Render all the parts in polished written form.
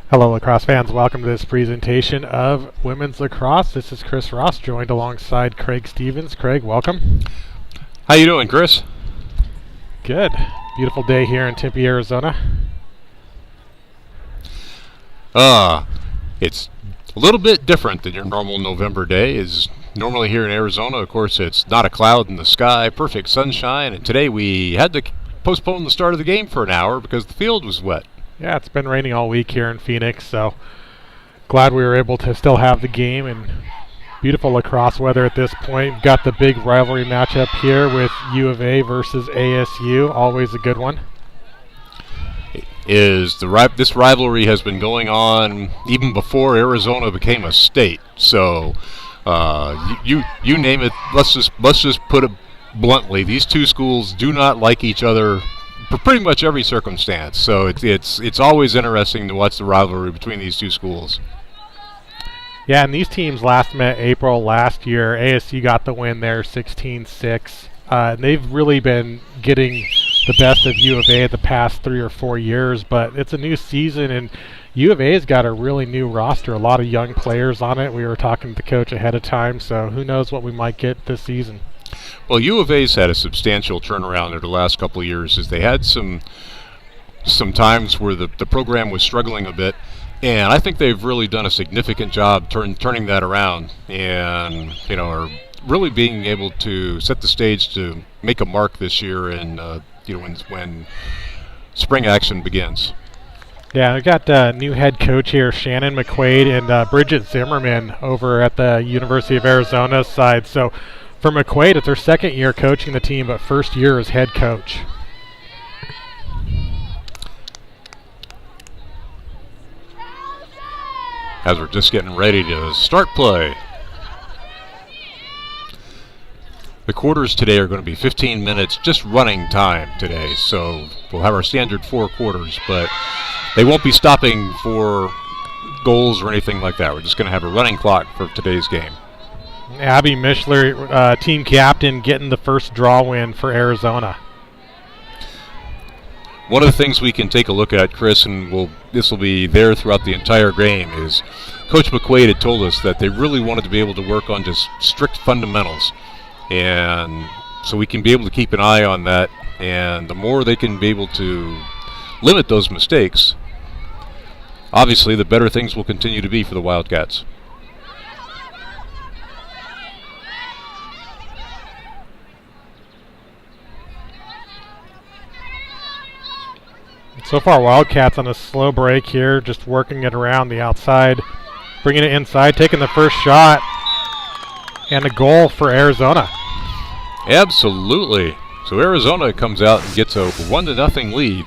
Hello, lacrosse fans. Welcome to this presentation of women's lacrosse. This is Chris Ross, joined alongside Craig Stevens. Craig, welcome. How you doing, Chris? Good. Beautiful day here in Tempe, Arizona. It's a little bit different than your normal November day. Is normally here in Arizona, of course, it's not a cloud in the sky, perfect sunshine, and today we had to postpone the start of the game for an hour because the field was wet. Yeah, it's been raining all week here in Phoenix, so glad we were able to still have the game and beautiful lacrosse weather at this point. We've got the big rivalry matchup here with U of A versus ASU, always a good one. This rivalry has been going on even before Arizona became a state. So you name it. Let's just put it bluntly. These two schools do not like each other for pretty much every circumstance. So it's always interesting to watch the rivalry between these two schools. Yeah, and these teams last met April last year. ASU got the win there, 16-6. And they've really been getting the best of U of A the past 3 or 4 years, but it's a new season, and U of A's got a really new roster, a lot of young players on it. We were talking to the coach ahead of time, so who knows what we might get this season. Well, U of A's had a substantial turnaround over the last couple of years, as they had some times where the program was struggling a bit, and I think they've really done a significant job turning that around, and are really being able to set the stage to make a mark this year, and when spring action begins. Yeah, we got a new head coach here, Shannon McQuaid, and Bridget Zimmerman over at the University of Arizona side. So for McQuaid, it's her second year coaching the team, but first year as head coach. As we're just getting ready to start play. The quarters today are going to be 15 minutes, just running time today. So we'll have our standard 4 quarters, but they won't be stopping for goals or anything like that. We're just going to have a running clock for today's game. Abby Mishler, team captain, getting the first draw win for Arizona. One of the things we can take a look at, Chris, and this will be there throughout the entire game, is Coach McQuaid had told us that they really wanted to be able to work on just strict fundamentals. And so we can be able to keep an eye on that, and the more they can be able to limit those mistakes, obviously the better things will continue to be for the Wildcats. So far, Wildcats on a slow break here, just working it around the outside, bringing it inside, taking the first shot, and a goal for Arizona. Absolutely. So Arizona comes out and gets a 1-0 lead.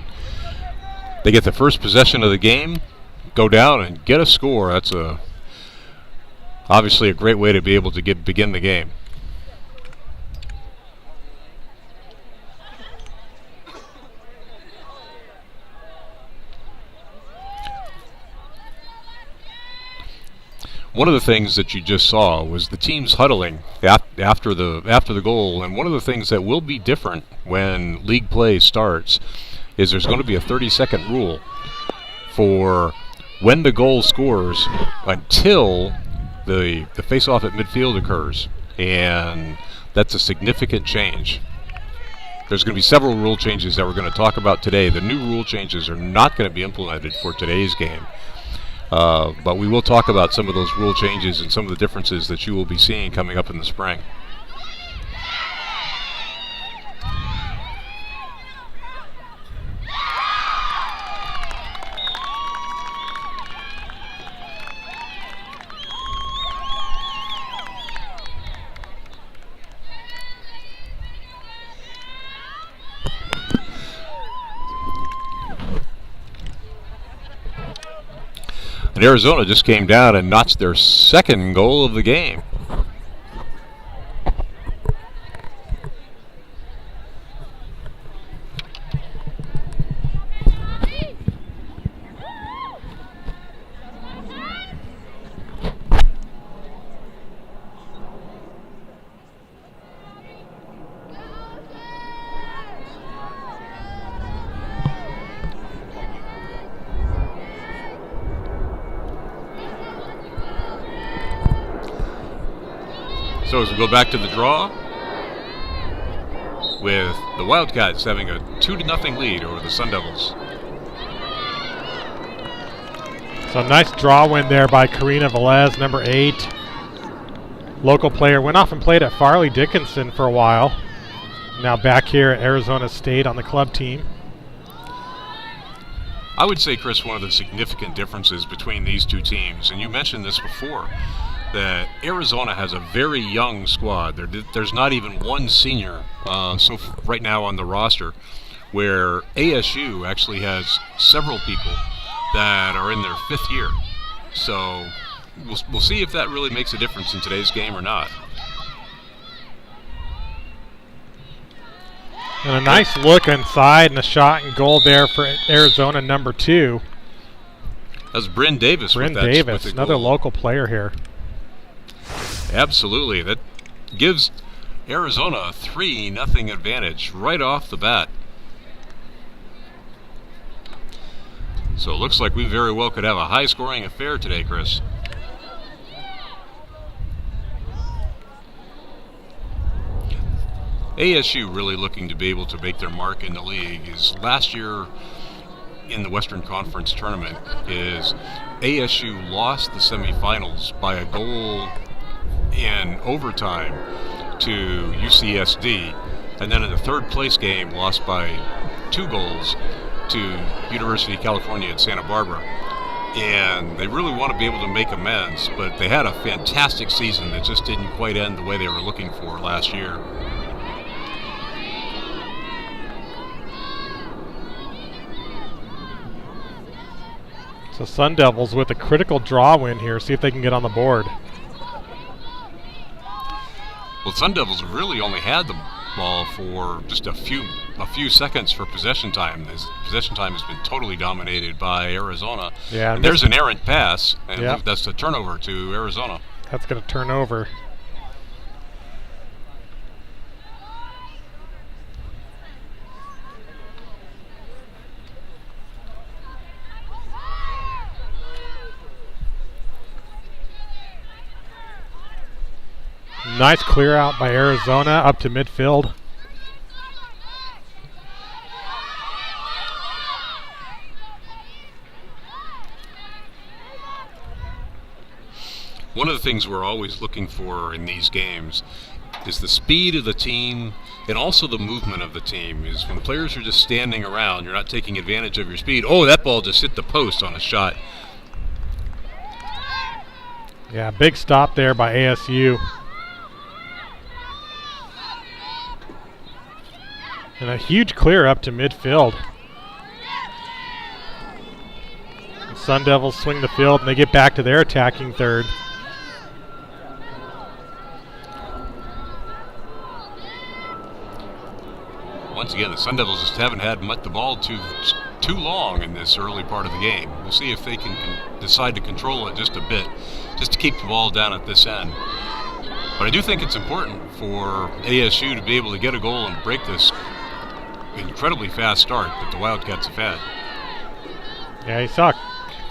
They get the first possession of the game, go down and get a score. That's obviously a great way to be able to begin the game. One of the things that you just saw was the teams huddling after the goal, and one of the things that will be different when league play starts is there's going to be a 30-second rule for when the goal scores until the face-off at midfield occurs, and that's a significant change. There's going to be several rule changes that we're going to talk about today. The new rule changes are not going to be implemented for today's game. But we will talk about some of those rule changes and some of the differences that you will be seeing coming up in the spring. And Arizona just came down and notched their second goal of the game. So as we go back to the draw, with the Wildcats having a 2-0 lead over the Sun Devils. So nice draw win there by Karina Velez, number 8. Local player, went off and played at Farley Dickinson for a while. Now back here at Arizona State on the club team. I would say, Chris, one of the significant differences between these two teams, and you mentioned this before, that Arizona has a very young squad. There's not even one senior right now on the roster, where ASU actually has several people that are in their 5th year. So we'll see if that really makes a difference in today's game or not. And a nice look inside and a shot and goal there for Arizona, number 2. That's Bryn Davis. Bryn Davis, another local player here. Absolutely. That gives Arizona a 3-0 advantage right off the bat. So it looks like we very well could have a high-scoring affair today, Chris. ASU really looking to be able to make their mark in the league. Is last year in the Western Conference tournament is ASU lost the semifinals by a goal in overtime to UCSD, and then in the 3rd place game lost by 2 goals to University of California at Santa Barbara. And they really want to be able to make amends, but they had a fantastic season that just didn't quite end the way they were looking for last year. So Sun Devils with a critical draw win here. See if they can get on the board. Well, Sun Devils really only had the ball for just a few seconds for possession time. This possession time has been totally dominated by Arizona. Yeah, and there's an errant pass, and yep, that's a turnover to Arizona. That's going to turn over. Nice clear out by Arizona up to midfield. One of the things we're always looking for in these games is the speed of the team and also the movement of the team. Is when the players are just standing around, you're not taking advantage of your speed. Oh, that ball just hit the post on a shot. Yeah, big stop there by ASU. And a huge clear up to midfield. The Sun Devils swing the field and they get back to their attacking third. Once again, the Sun Devils just haven't had the ball too long in this early part of the game. We'll see if they can decide to control it just a bit, just to keep the ball down at this end. But I do think it's important for ASU to be able to get a goal and break this incredibly fast start that the Wildcats have had. Yeah, he saw a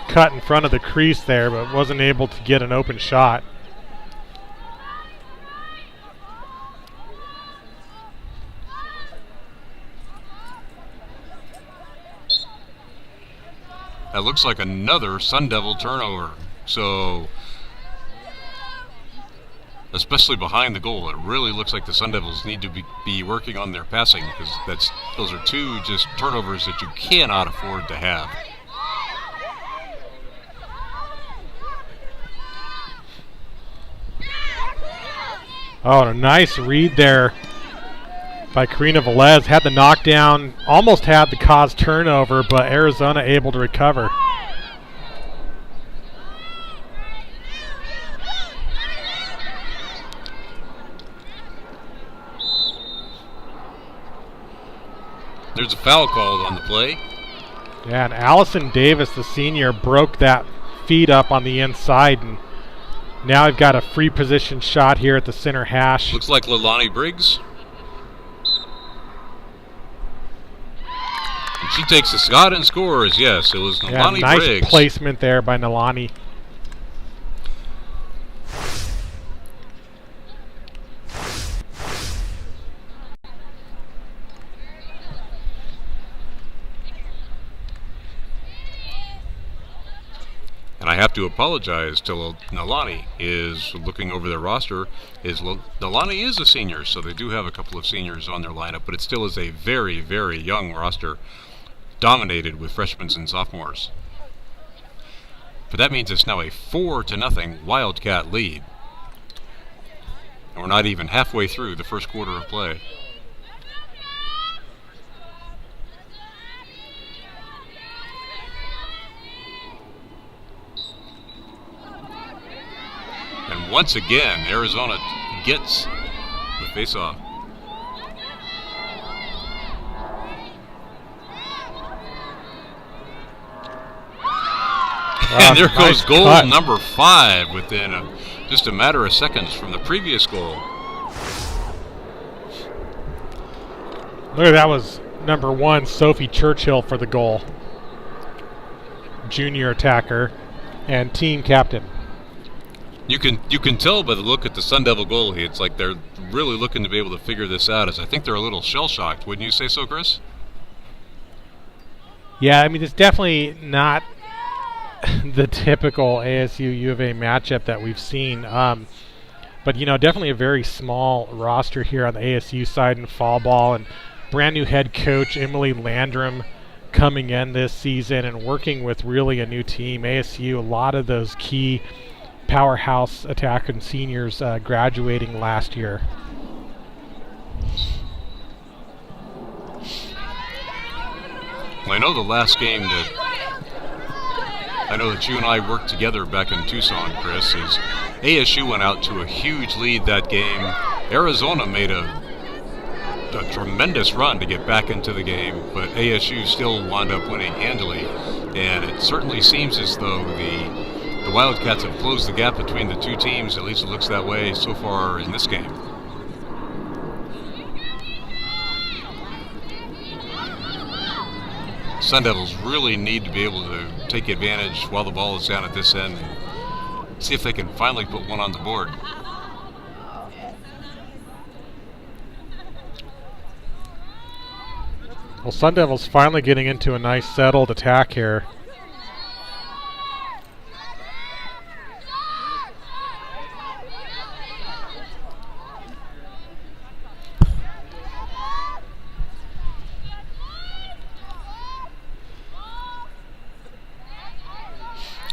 cut in front of the crease there, but wasn't able to get an open shot. That looks like another Sun Devil turnover. So, especially behind the goal, it really looks like the Sun Devils need to be working on their passing, because those are 2 just turnovers that you cannot afford to have. Oh, and a nice read there by Karina Velez. Had the knockdown, almost had the cause turnover, but Arizona able to recover. There's a foul called on the play. Yeah, and Allison Davis, the senior, broke that feed up on the inside, and now I've got a free position shot here at the center hash. Looks like Leilani Briggs. And she takes a shot and scores. Yes, it was Leilani nice Briggs. Nice placement there by Leilani. And I have to apologize to Leilani, is looking over their roster. Leilani is a senior, so they do have a couple of seniors on their lineup, but it still is a very, very young roster, dominated with freshmen and sophomores. But that means it's now a 4-0 Wildcat lead. And we're not even halfway through the first quarter of play. And once again, Arizona gets the face-off. And there goes goal number 5 within just a matter of seconds from the previous goal. Look at that, was number 1, Sophie Churchill, for the goal. Junior attacker and team captain. You can tell by the look at the Sun Devil goalie, it's like they're really looking to be able to figure this out. As I think they're a little shell-shocked. Wouldn't you say so, Chris? Yeah, I mean, it's definitely not the typical ASU U of A matchup that we've seen. But, you know, definitely a very small roster here on the ASU side in fall ball. And brand new head coach Emily Landrum coming in this season and working with really a new team. ASU, a lot of those key powerhouse attacking seniors graduating last year. Well, I know the last game that you and I worked together back in Tucson, Chris, is ASU went out to a huge lead that game. Arizona made a tremendous run to get back into the game, but ASU still wound up winning handily. And it certainly seems as though the Wildcats have closed the gap between the two teams. At least it looks that way so far in this game. Sun Devils really need to be able to take advantage while the ball is down at this end and see if they can finally put one on the board. Well, Sun Devils finally getting into a nice settled attack here.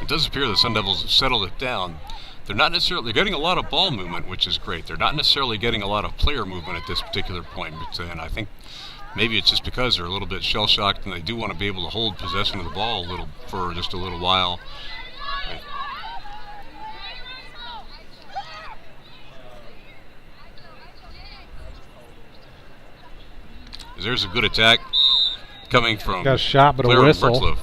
It does appear the Sun Devils have settled it down. They're not necessarily getting a lot of ball movement, which is great. They're not necessarily getting a lot of player movement at this particular point. And I think maybe it's just because they're a little bit shell-shocked and they do want to be able to hold possession of the ball for just a little while. There's a good attack coming from got a shot, but Claire a whistle. Bertzloff.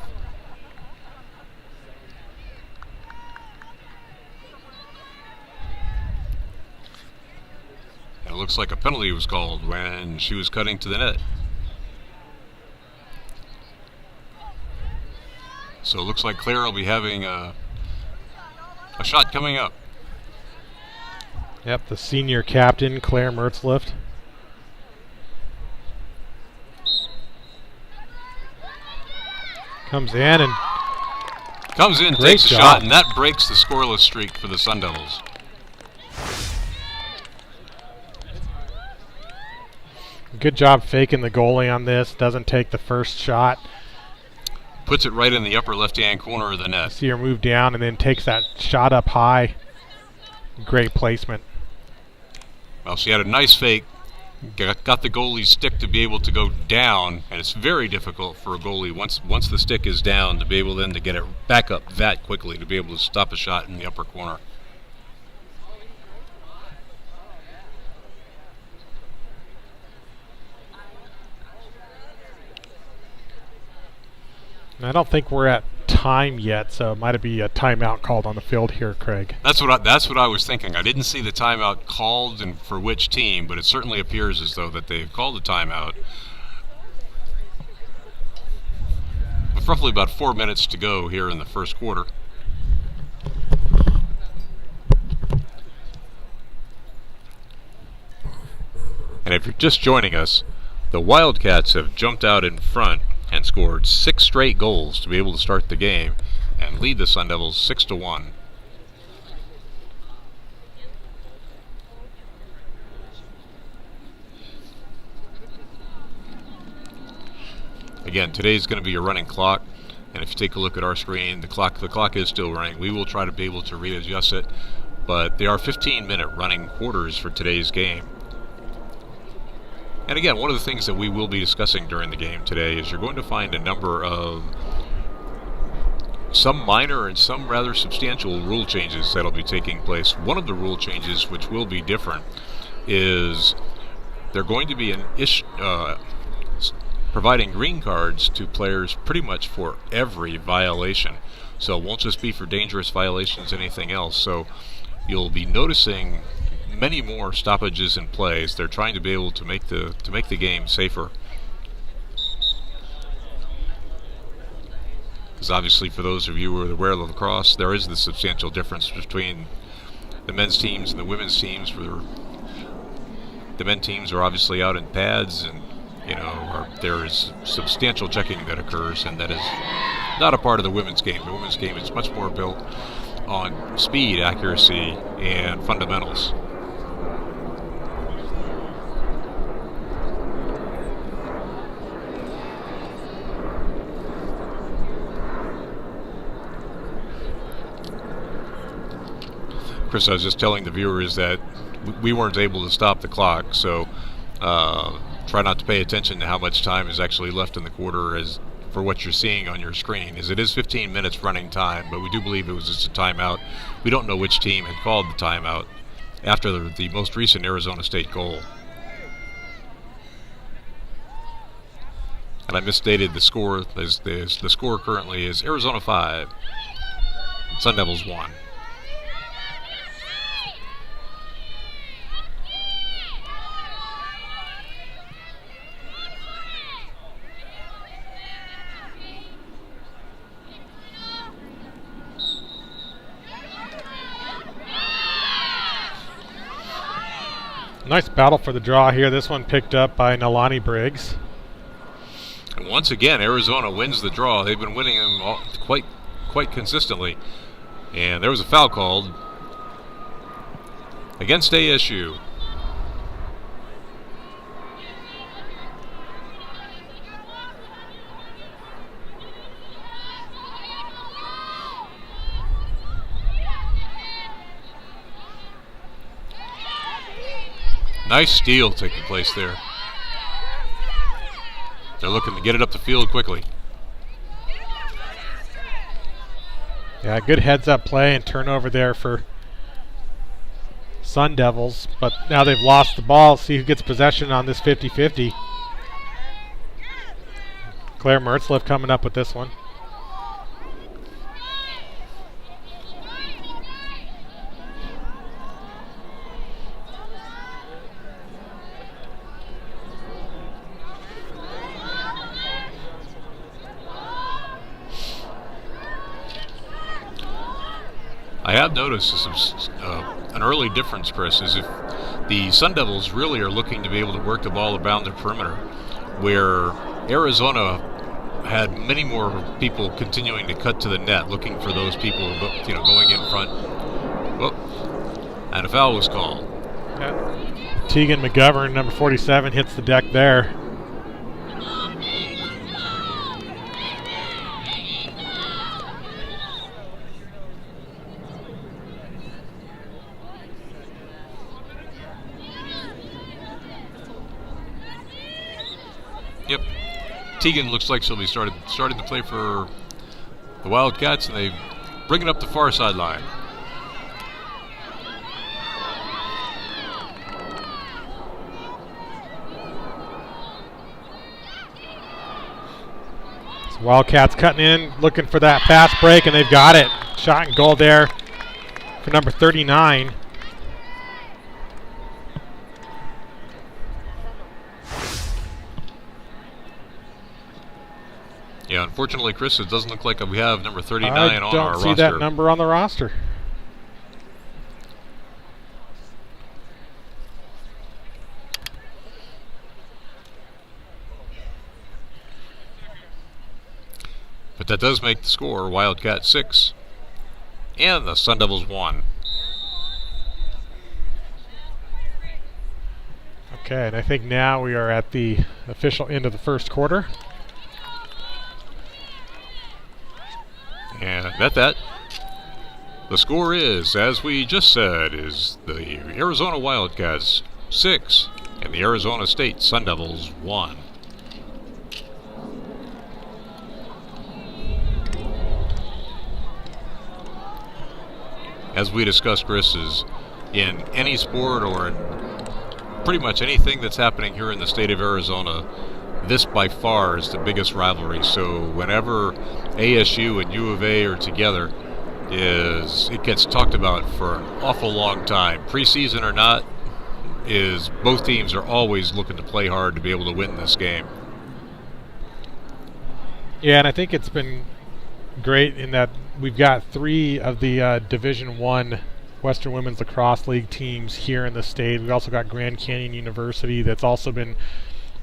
It looks like a penalty was called when she was cutting to the net. So it looks like Claire will be having a shot coming up. Yep, the senior captain, Claire Mertzlift. Comes in, takes a shot, and that breaks the scoreless streak for the Sun Devils. Good job faking the goalie on this. Doesn't take the first shot. Puts it right in the upper left-hand corner of the net. See her move down and then takes that shot up high. Great placement. Well, she had a nice fake. Got the goalie's stick to be able to go down, and it's very difficult for a goalie once the stick is down to be able then to get it back up that quickly to be able to stop a shot in the upper corner. I don't think we're at time yet, so it might be a timeout called on the field here, Craig. That's what I was thinking. I didn't see the timeout called and for which team, but it certainly appears as though that they've called a timeout. With roughly about 4 minutes to go here in the first quarter. And if you're just joining us, the Wildcats have jumped out in front and scored 6 straight goals to be able to start the game and lead the Sun Devils 6-1. Again, today's going to be a running clock, and if you take a look at our screen, the clock is still running. We will try to be able to readjust it, but they are 15-minute running quarters for today's game. And again, one of the things that we will be discussing during the game today is you're going to find a number of some minor and some rather substantial rule changes that'll be taking place. One of the rule changes which will be different is they're going to be providing green cards to players pretty much for every violation. So it won't just be for dangerous violations, anything else. So you'll be noticing many more stoppages in plays. They're trying to be able to make the game safer. Because obviously, for those of you who are aware of lacrosse, there is the substantial difference between the men's teams and the women's teams. The men's teams are obviously out in pads, and there is substantial checking that occurs, and that is not a part of the women's game. The women's game is much more built on speed, accuracy, and fundamentals. Chris, I was just telling the viewers that we weren't able to stop the clock, so try not to pay attention to how much time is actually left in the quarter as for what you're seeing on your screen, as it is 15 minutes running time, but we do believe it was just a timeout. We don't know which team had called the timeout after the most recent Arizona State goal. And I misstated the score. The score currently is Arizona 5, Sun Devils 1. Nice battle for the draw here. This one picked up by Nalani Briggs. And once again, Arizona wins the draw. They've been winning them quite consistently. And there was a foul called against ASU. Nice steal taking place there. They're looking to get it up the field quickly. Yeah, good heads-up play and turnover there for Sun Devils. But now they've lost the ball. See who gets possession on this 50-50. Claire Mertzliff coming up with this one. I have noticed an early difference, Chris, is if the Sun Devils really are looking to be able to work the ball around their perimeter, where Arizona had many more people continuing to cut to the net, looking for those people, going in front. And a foul was called. Yeah. Tegan McGovern, number 47, hits the deck there. Yep. Tegan looks like she'll be starting to play for the Wildcats, and they bring it up the far sideline. So Wildcats cutting in, looking for that fast break, and they've got it. Shot and goal there for number 39. Yeah, unfortunately, Chris, it doesn't look like we have number 39 on our roster. I don't see that number on the roster. But that does make the score Wildcat 6 and the Sun Devils 1. Okay, and I think now we are at the official end of the first quarter. And at that, the score is, as we just said, is the Arizona Wildcats 6 and the Arizona State Sun Devils 1. As we discussed, Chris, is in any sport or in pretty much anything that's happening here in the state of Arizona, this by far is the biggest rivalry. So whenever ASU and U of A are together, it gets talked about for an awful long time. Preseason or not, both teams are always looking to play hard to be able to win this game. Yeah, and I think it's been great in that we've got 3 of the Division I Western Women's Lacrosse League teams here in the state. We've also got Grand Canyon University that's also been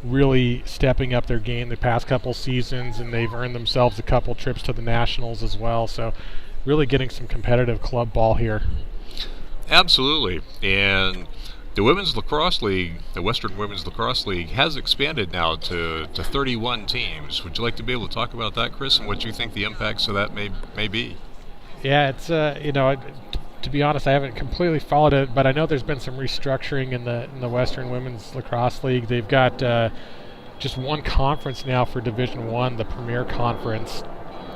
really stepping up their game the past couple seasons, and they've earned themselves a couple trips to the Nationals as well. So really getting some competitive club ball here. Absolutely. And the Women's Lacrosse League, the Western Women's Lacrosse League, has expanded now to 31 teams. Would you like to be able to talk about that, Chris, and what you think the impacts of that may be? Yeah, it's to be honest, I haven't completely followed it, but I know there's been some restructuring in the Western Women's Lacrosse League. They've got just one conference now for Division I, the Premier Conference,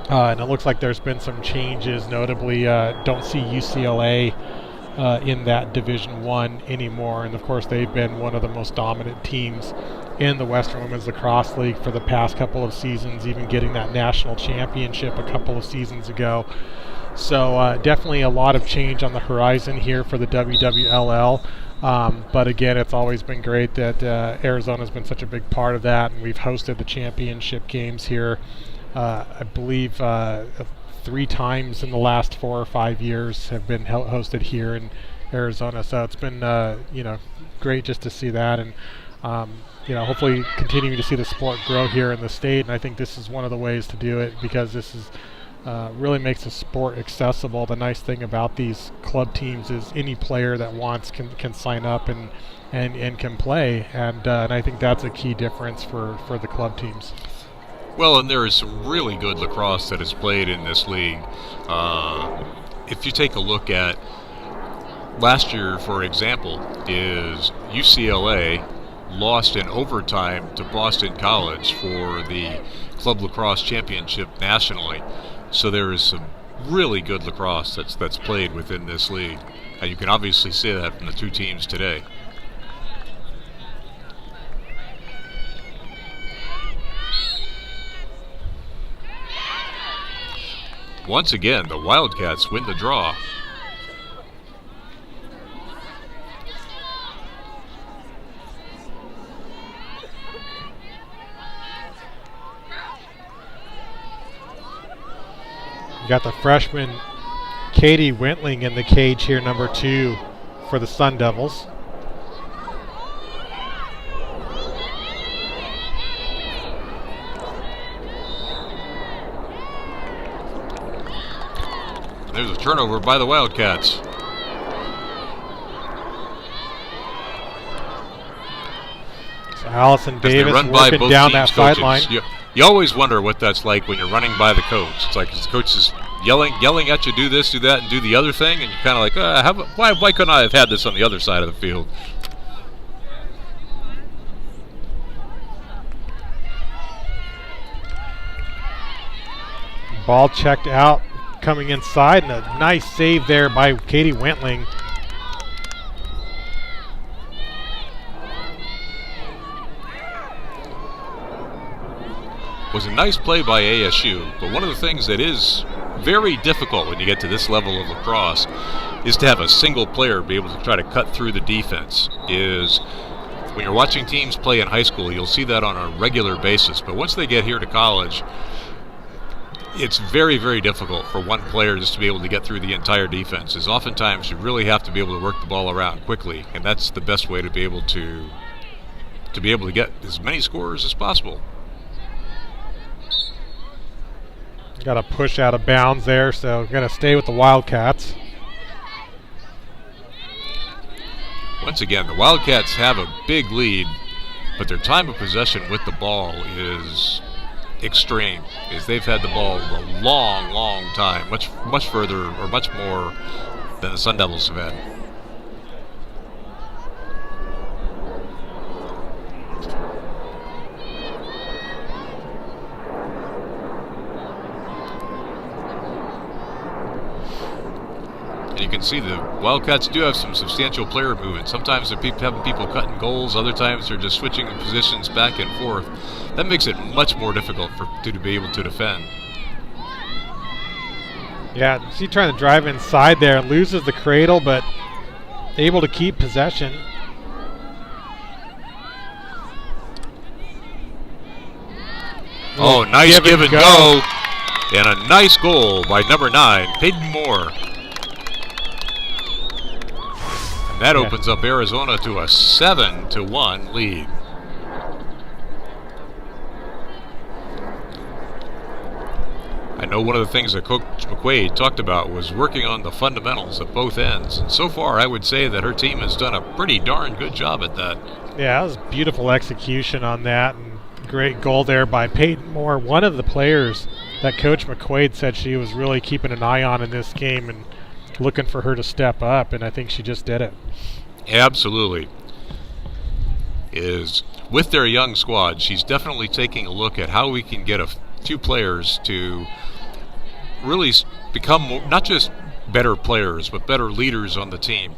and it looks like there's been some changes. Notably, don't see UCLA in that Division I anymore, and of course they've been one of the most dominant teams in the Western Women's Lacrosse League for the past couple of seasons, even getting that national championship a couple of seasons ago. So definitely a lot of change on the horizon here for the WWLL. But again, it's always been great that Arizona's been such a big part of that, and we've hosted the championship games here, I believe 3 times in the last 4 or 5 years have been hosted here in Arizona. So it's been great just to see that, and hopefully continuing to see the sport grow here in the state. And I think this is one of the ways to do it, because this is really makes the sport accessible. The nice thing about these club teams is any player that wants can sign up and can play, and I think that's a key difference for the club teams. Well, and there is some really good lacrosse that is played in this league. If you take a look at last year, for example, is UCLA lost in overtime to Boston College for the Club Lacrosse Championship nationally. So there is some really good lacrosse that's played within this league. And you can obviously see that from the 2 teams today. Once again, the Wildcats win the draw. You got the freshman Katie Wentling in the cage here, number 2 for the Sun Devils. There's a turnover by the Wildcats. So Allison Davis working down that sideline. You always wonder what that's like when you're running by the coach. It's like the coach is yelling at you, do this, do that, and do the other thing, and you're kind of like, why couldn't I have had this on the other side of the field? Ball checked out, coming inside, and a nice save there by Katie Wentling. was a nice play by ASU, but one of the things that is very difficult when you get to this level of lacrosse is to have a single player be able to try to cut through the defense. Is when you're watching teams play in high school, you'll see that on a regular basis, but once they get here to college, it's very, very difficult for one player just to be able to get through the entire defense. Is oftentimes you really have to be able to work the ball around quickly, and that's the best way to be able to get as many scores as possible. Got a push out of bounds there, so going to stay with the Wildcats. Once again, the Wildcats have a big lead, but their time of possession with the ball is extreme. Is they've had the ball a long, long time, much further or much more than the Sun Devils have had. You can see the Wildcats do have some substantial player movement. Sometimes they're having people cutting goals. Other times they're just switching positions back and forth. That makes it much more difficult to be able to defend. Yeah, see trying to drive inside there. Loses the cradle, but able to keep possession. Oh, nice give and go. And a nice goal by number 9, Peyton Moore. That opens up Arizona to a 7-1 lead. I know one of the things that Coach McQuaid talked about was working on the fundamentals at both ends. And so far, I would say that her team has done a pretty darn good job at that. Yeah, that was beautiful execution on that. And great goal there by Peyton Moore. One of the players that Coach McQuaid said she was really keeping an eye on in this game and looking for her to step up, and I think she just did it. Absolutely. Is with their young squad, she's definitely taking a look at how we can get a few players to really become more, not just better players, but better leaders on the team.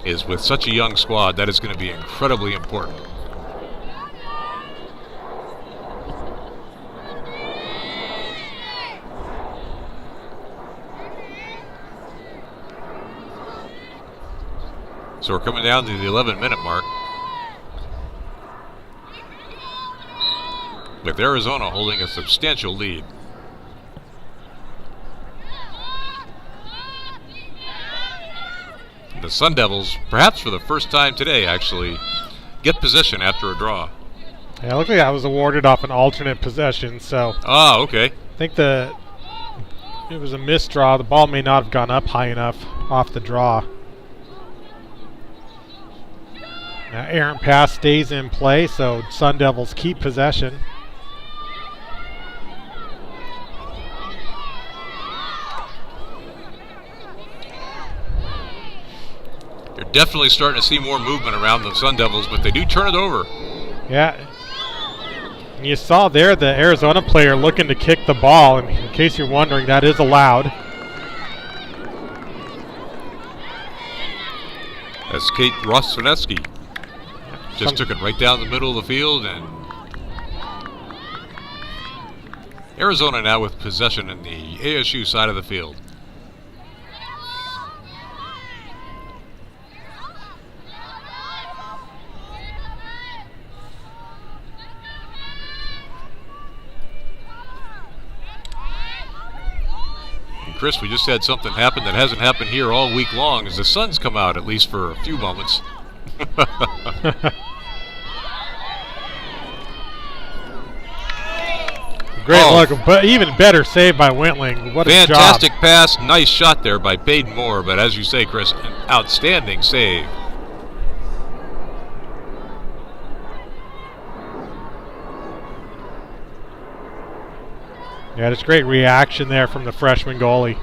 Is with such a young squad, that is going to be incredibly important. So we're coming down to the 11-minute mark, with Arizona holding a substantial lead. The Sun Devils, perhaps for the first time today, actually get possession after a draw. Yeah, look like that was awarded off an alternate possession, so. Ah, okay. I think it was a missed draw. The ball may not have gone up high enough off the draw. Now errant pass stays in play, so Sun Devils keep possession. You're definitely starting to see more movement around the Sun Devils, but they do turn it over. Yeah. And you saw there the Arizona player looking to kick the ball, and in case you're wondering, that is allowed. That's Kate Rosvaneski. Just took it right down the middle of the field, and Arizona now with possession in the ASU side of the field. And Chris, we just had something happen that hasn't happened here all week long, as the sun's come out, at least for a few moments. Great look, but even better save by Wentling. What a job. Fantastic pass, nice shot there by Peyton Moore, but as you say, Chris, an outstanding save. Yeah, just great reaction there from the freshman goalie.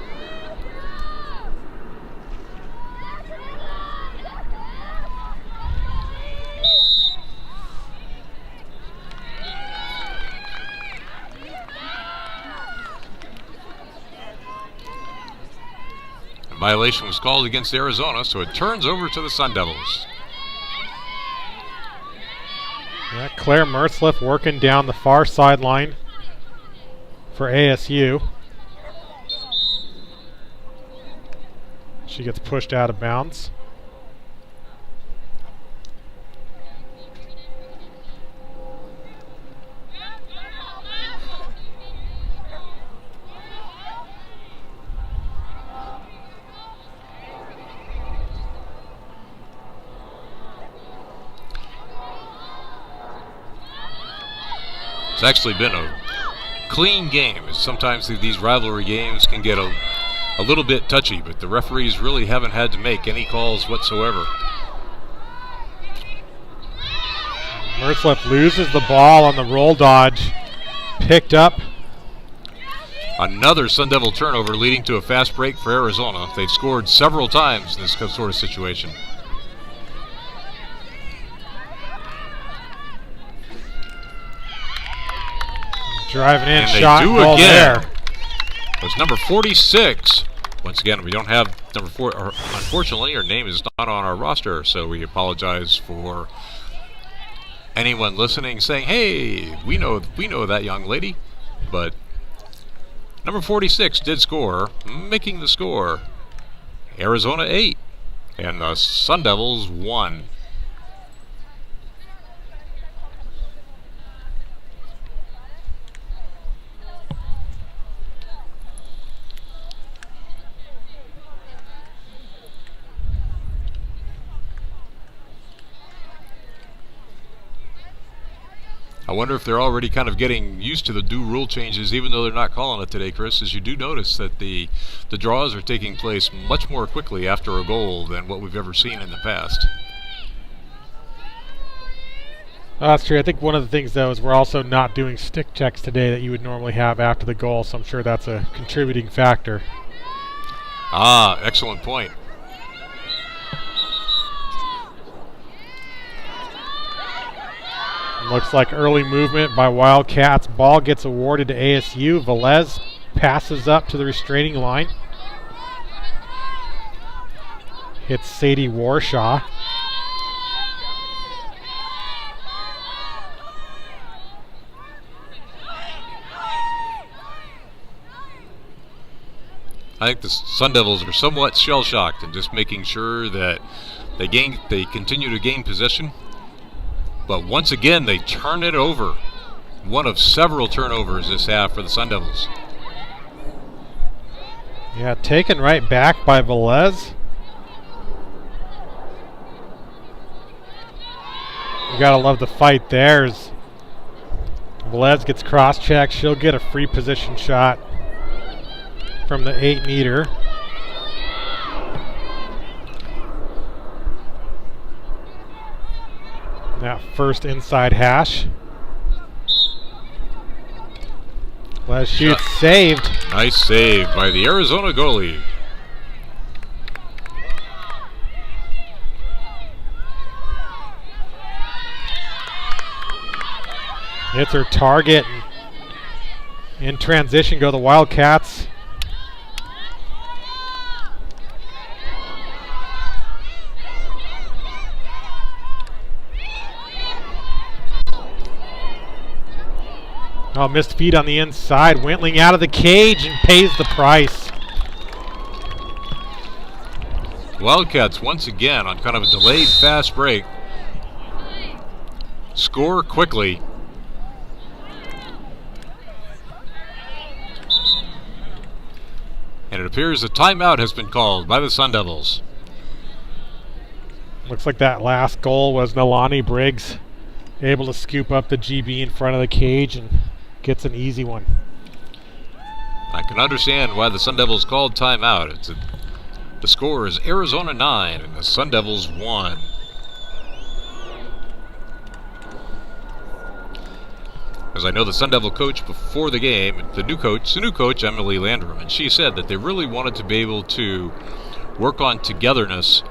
Violation was called against Arizona, so it turns over to the Sun Devils. Yeah, Claire Mertzliff working down the far sideline for ASU. She gets pushed out of bounds. It's actually been a clean game. Sometimes these rivalry games can get a little bit touchy, but the referees really haven't had to make any calls whatsoever. Mertzliff loses the ball on the roll dodge. Picked up. Another Sun Devil turnover leading to a fast break for Arizona. They've scored several times in this sort of situation. Driving in, and shot, they do goal again. there. It's number 46. Once again, we don't have number 4. Unfortunately, her name is not on our roster, so we apologize for anyone listening saying, "Hey, we know that young lady." But number 46 did score, making the score Arizona 8 and the Sun Devils 1. I wonder if they're already kind of getting used to the new rule changes, even though they're not calling it today, Chris, as you do notice that the draws are taking place much more quickly after a goal than what we've ever seen in the past. That's true. I think one of the things, though, is we're also not doing stick checks today that you would normally have after the goal, so I'm sure that's a contributing factor. Ah, excellent point. Looks like early movement by Wildcats. Ball gets awarded to ASU. Velez passes up to the restraining line. Hits Sadie Warshaw. I think the Sun Devils are somewhat shell-shocked and just making sure that they continue to gain possession. But once again, they turn it over. One of several turnovers this half for the Sun Devils. Yeah, taken right back by Velez. You gotta love the fight there. As Velez gets cross-checked, she'll get a free position shot from the 8-meter. That first inside hash. Les shoots, saved. Nice save by the Arizona goalie. Hits her target. In transition go the Wildcats. Oh, missed feed on the inside. Wentling out of the cage and pays the price. Wildcats once again on kind of a delayed fast break. Score quickly. And it appears a timeout has been called by the Sun Devils. Looks like that last goal was Nalani Briggs able to scoop up the GB in front of the cage and gets an easy one. I can understand why the Sun Devils called timeout. The score is Arizona 9 and the Sun Devils 1. As I know the Sun Devil coach before the game, the new coach, Emily Landrum, and she said that they really wanted to be able to work on togetherness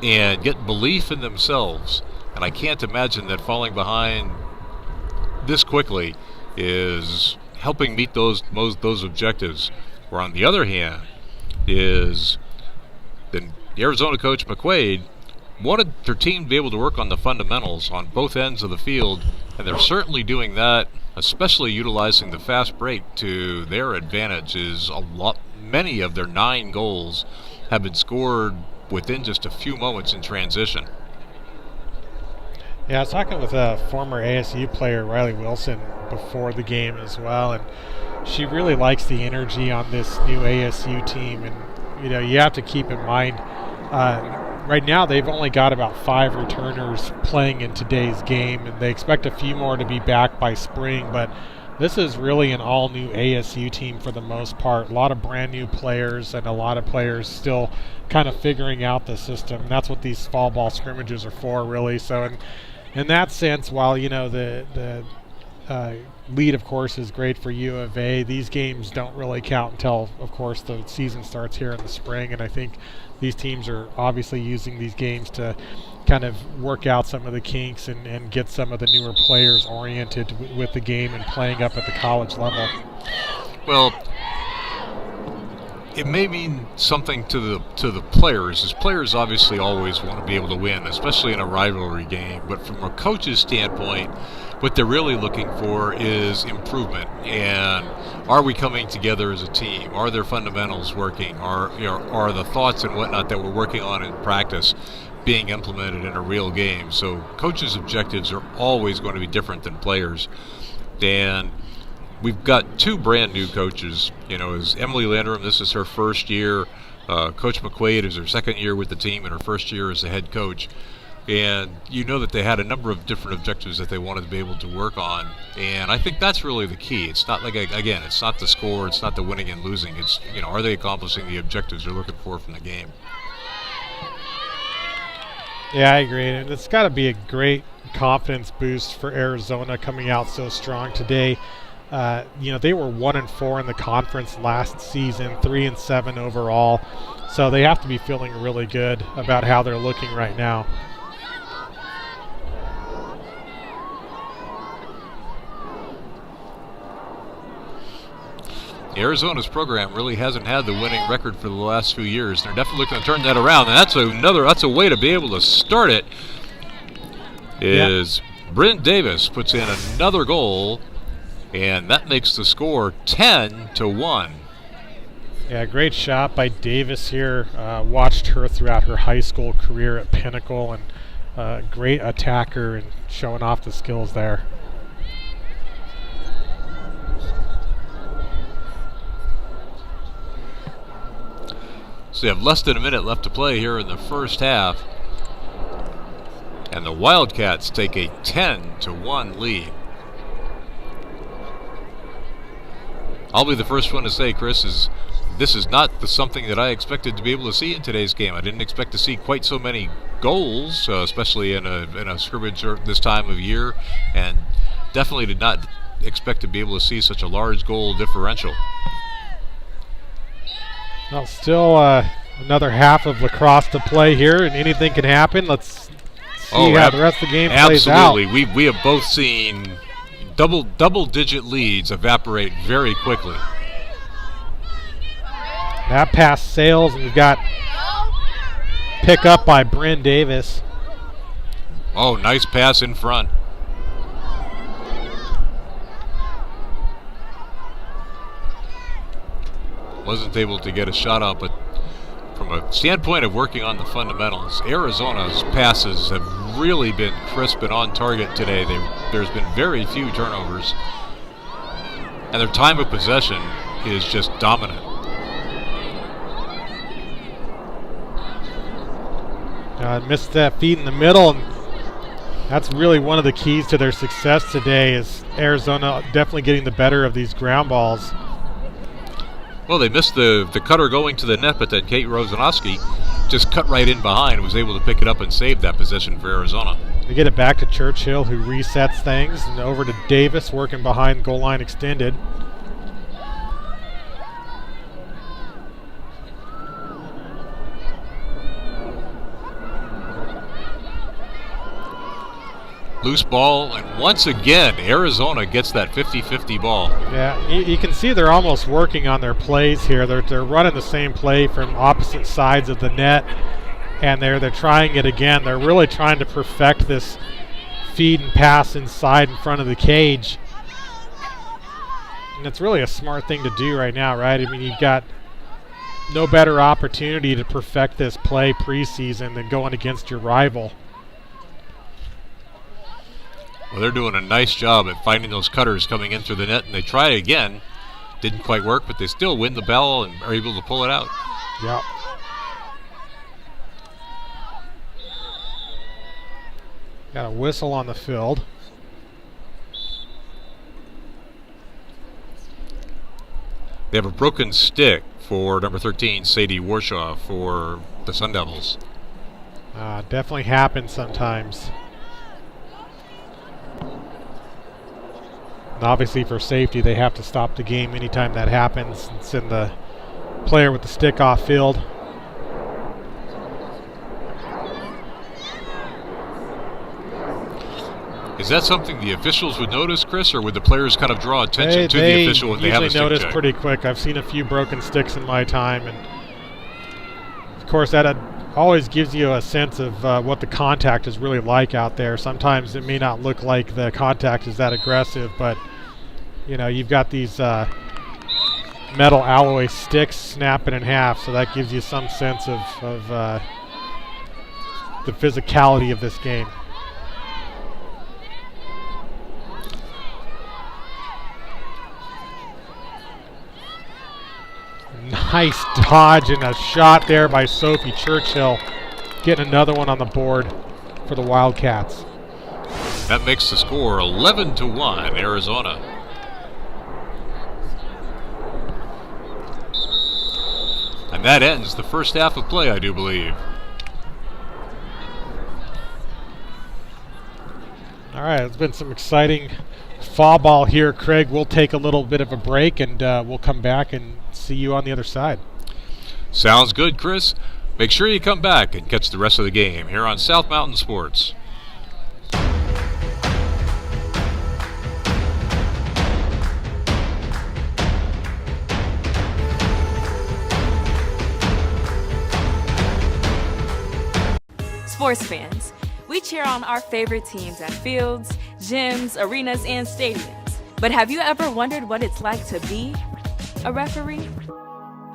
and get belief in themselves. And I can't imagine that falling behind this quickly is helping meet those objectives. Where on the other hand is the Arizona coach McQuaid wanted their team to be able to work on the fundamentals on both ends of the field, and they're certainly doing that, especially utilizing the fast break to their advantage. Many of their 9 goals have been scored within just a few moments in transition. Yeah, I was talking with a former ASU player, Riley Wilson, before the game as well, and she really likes the energy on this new ASU team. And you have to keep in mind, right now they've only got about 5 returners playing in today's game, and they expect a few more to be back by spring. But this is really an all-new ASU team for the most part. A lot of brand new players and a lot of players still kind of figuring out the system. And that's what these fall ball scrimmages are for, really. So in that sense, while the lead, of course, is great for U of A, these games don't really count until, of course, the season starts here in the spring. And I think these teams are obviously using these games to kind of work out some of the kinks and get some of the newer players oriented with the game and playing up at the college level. Well, it may mean something to the players, as players obviously always want to be able to win, especially in a rivalry game. But from a coach's standpoint, what they're really looking for is improvement. And are we coming together as a team? Are their fundamentals working? Are the thoughts and whatnot that we're working on in practice being implemented in a real game? So coaches' objectives are always going to be different than players. And we've got 2 brand new coaches. As Emily Landrum, this is her first year. Coach McQuaid is her second year with the team and her first year as the head coach. And that they had a number of different objectives that they wanted to be able to work on. And I think that's really the key. It's not it's not the score, it's not the winning and losing. It's, are they accomplishing the objectives they're looking for from the game? Yeah, I agree. And it's got to be a great confidence boost for Arizona coming out so strong today. They were 1-4 in the conference last season, 3-7 overall. So they have to be feeling really good about how they're looking right now. Arizona's program really hasn't had the winning record for the last few years. They're definitely looking to turn that around, and that's a way to be able to start it. Bryn Davis puts in another goal, and that makes the score 10-1. Yeah, great shot by Davis here. Watched her throughout her high school career at Pinnacle, and great attacker and showing off the skills there. So you have less than a minute left to play here in the first half. And the Wildcats take a 10-1 lead. I'll be the first one to say, Chris, this is not something that I expected to be able to see in today's game. I didn't expect to see quite so many goals, especially in a scrimmage this time of year, and definitely did not expect to be able to see such a large goal differential. Well, still another half of lacrosse to play here, and anything can happen. Let's see how the rest of the game plays out. Absolutely. We have both seen double-digit leads evaporate very quickly. That pass sails, and we've got pick up by Bryn Davis. Oh, nice pass in front. Wasn't able to get a shot out, but from a standpoint of working on the fundamentals, Arizona's passes have really been crisp and on target today. There's been very few turnovers, and their time of possession is just dominant. Missed that feed in the middle, and that's really one of the keys to their success today, is Arizona definitely getting the better of these ground balls. Well, they missed the cutter going to the net, but then Kate Rosanowski just cut right in behind and was able to pick it up and save that possession for Arizona. They get it back to Churchill, who resets things, and over to Davis, working behind goal line extended. Loose ball, and once again, Arizona gets that 50-50 ball. Yeah, you can see they're almost working on their plays here. They're running the same play from opposite sides of the net. and they're trying it again. They're really trying to perfect this feed and pass inside in front of the cage. And it's really a smart thing to do right now, right? I mean, you've got no better opportunity to perfect this play preseason than going against your rival. Well, they're doing a nice job at finding those cutters coming in through the net, and they try again. Didn't quite work, but they still win the ball and are able to pull it out. Yep. Got a whistle on the field. They have a broken stick for number 13, Sadie Warshaw, for the Sun Devils. Definitely happens sometimes. And obviously for safety, they have to stop the game anytime that happens and send the player with the stick off field. Is that something the officials would notice, Chris, or would the players kind of draw attention to the official when they have a stick usually notice check? pretty quick. I've seen a few broken sticks in my time, and of course that always gives you a sense of what the contact is really like out there. Sometimes it may not look like the contact is that aggressive, but you know, you've got these metal alloy sticks snapping in half, so that gives you some sense of the physicality of this game. Nice dodge and a shot there by Sophie Churchill, getting another one on the board for the Wildcats. That makes the score 11-1, Arizona. And that ends the first half of play, I do believe. All right, it's been some exciting fall ball here, Craig. We'll take a little bit of a break, and we'll come back and see you on the other side. Sounds good, Chris. Make sure you come back and catch the rest of the game here on South Mountain Sports. Sports fans, we cheer on our favorite teams at fields, gyms, arenas, and stadiums. But have you ever wondered what it's like to be a referee?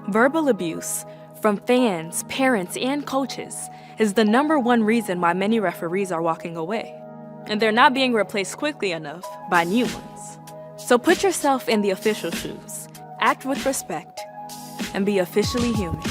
Verbal abuse from fans, parents, and coaches is the #1 reason why many referees are walking away. And they're not being replaced quickly enough by new ones. So put yourself in the official shoes, act with respect, and be officially human.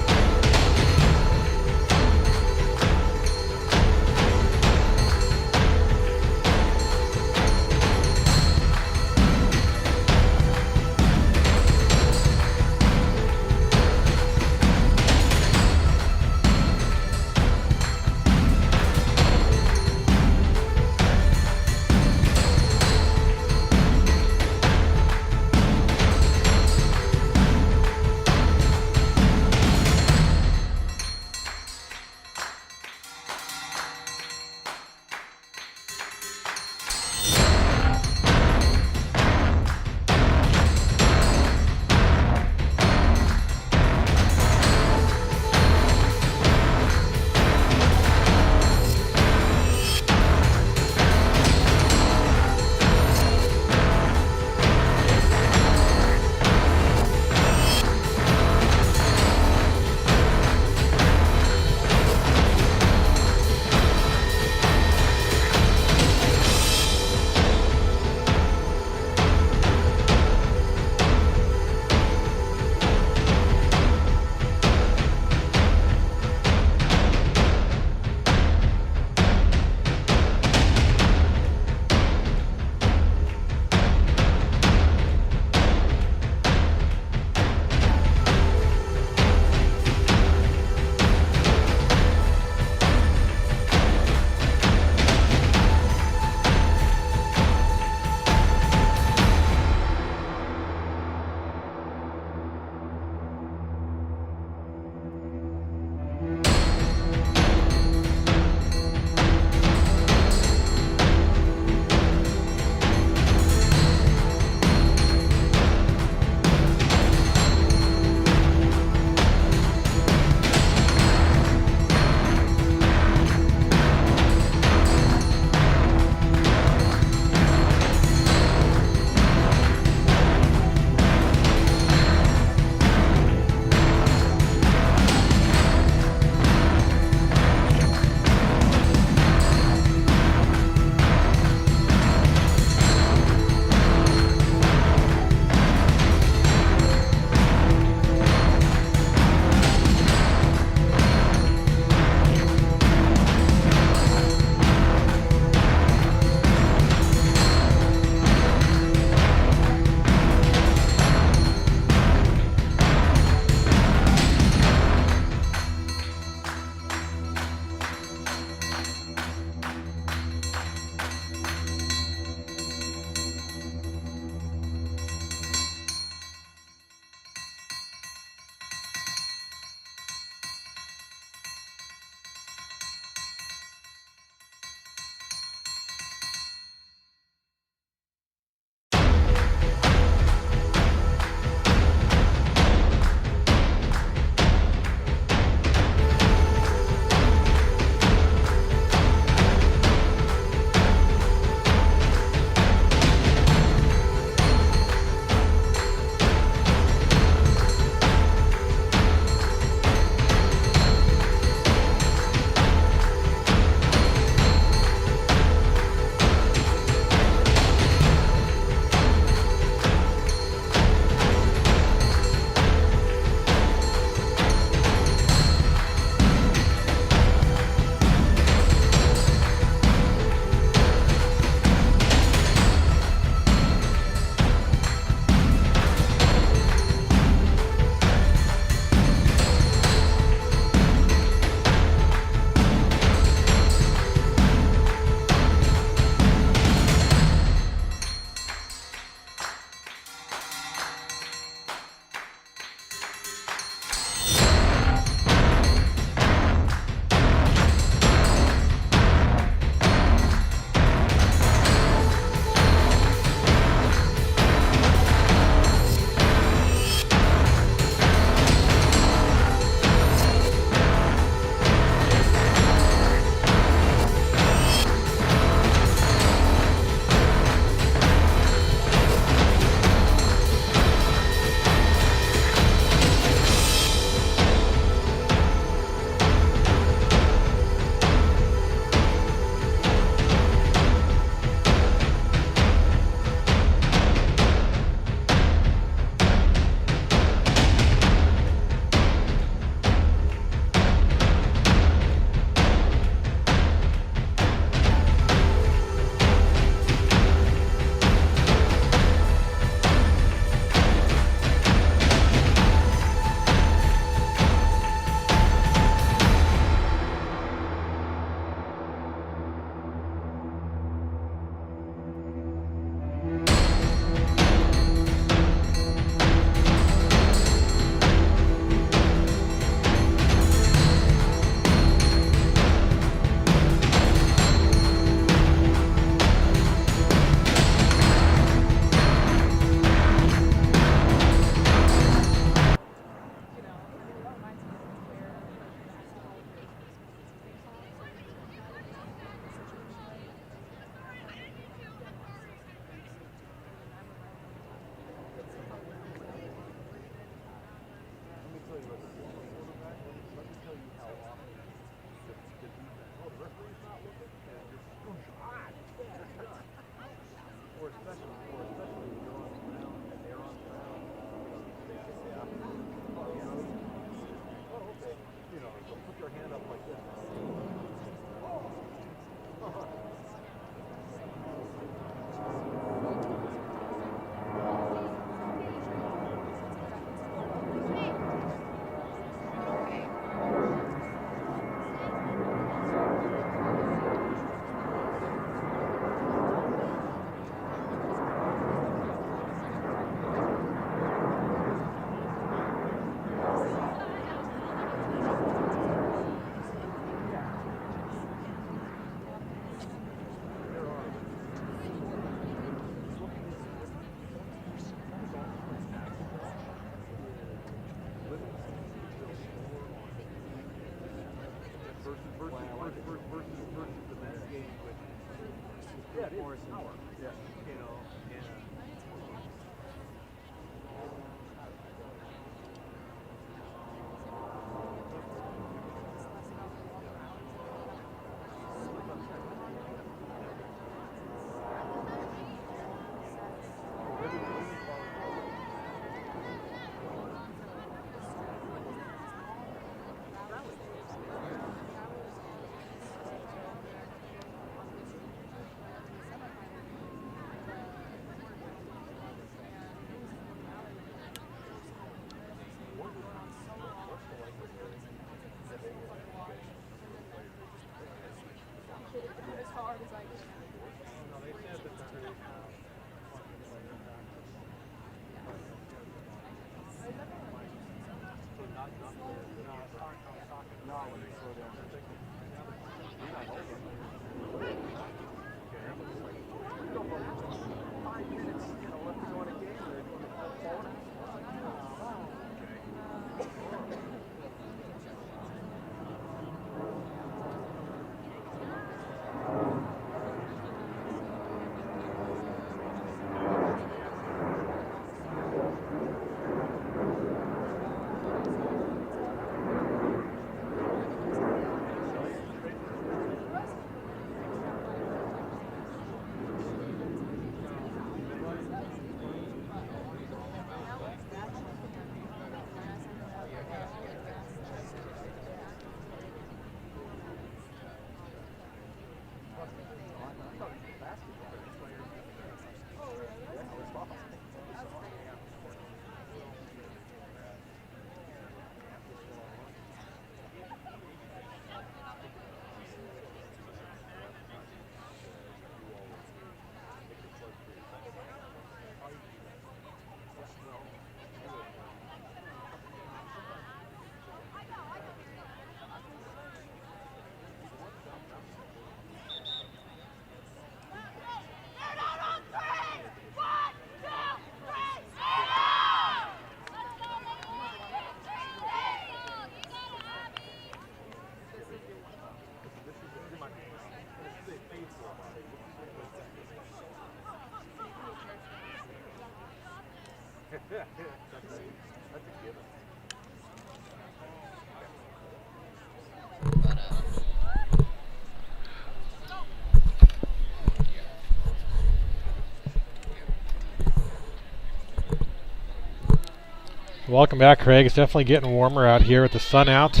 Welcome back, Craig. It's definitely getting warmer out here with the sun out.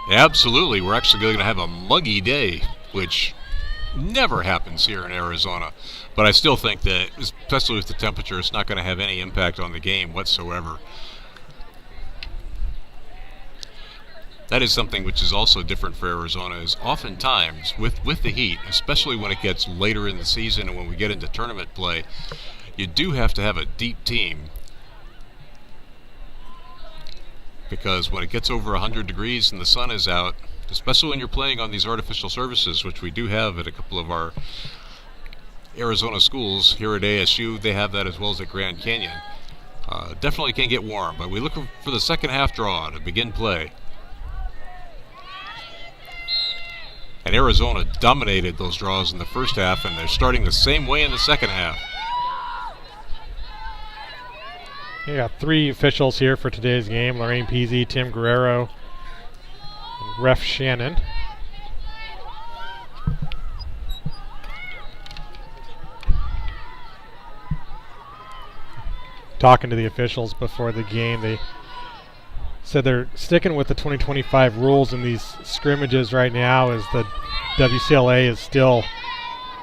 Absolutely. We're actually going to have a muggy day, which never happens here in Arizona. But I still think that, especially with the temperature, it's not going to have any impact on the game whatsoever. That is something which is also different for Arizona, is oftentimes with the heat, especially when it gets later in the season and when we get into tournament play, you do have to have a deep team. Because when it gets over 100 degrees and the sun is out, especially when you're playing on these artificial surfaces, which we do have at a couple of our Arizona schools, here at ASU, they have that as well as at Grand Canyon. Definitely can get warm, but we look for the second half draw to begin play. And Arizona dominated those draws in the first half, and they're starting the same way in the second half. We got three officials here for today's game: Lorraine Peasy, Tim Guerrero, and Ref Shannon. Talking to the officials before the game, they said they're sticking with the 2025 rules in these scrimmages right now, as the WCLA is still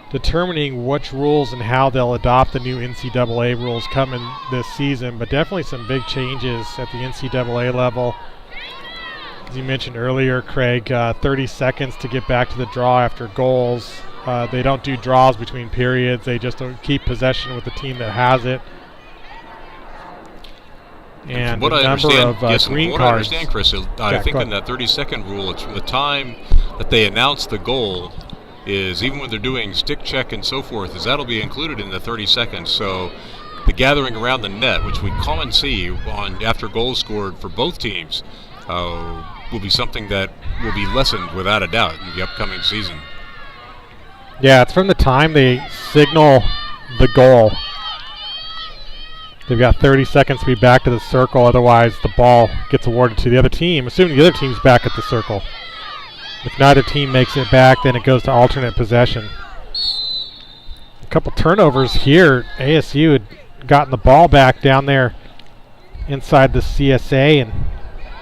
determining which rules and how they'll adopt the new NCAA rules coming this season. But definitely some big changes at the NCAA level. As you mentioned earlier, Craig, 30 seconds to get back to the draw after goals. They don't do draws between periods. They just don't keep possession with the team that has it. And what the I number understand, of yes, green what cards. I understand, Chris, I think in that 30-second rule, it's from the time that they announce the goal, is even when they're doing stick check and so forth, is that'll be included in the 30 seconds. So the gathering around the net, which we commonly see on after goals scored for both teams, will be something that will be lessened without a doubt in the upcoming season. Yeah, it's from the time they signal the goal. They've got 30 seconds to be back to the circle, otherwise the ball gets awarded to the other team, assuming the other team's back at the circle. If neither team makes it back, then it goes to alternate possession. A couple turnovers here. ASU had gotten the ball back down there inside the CSA, and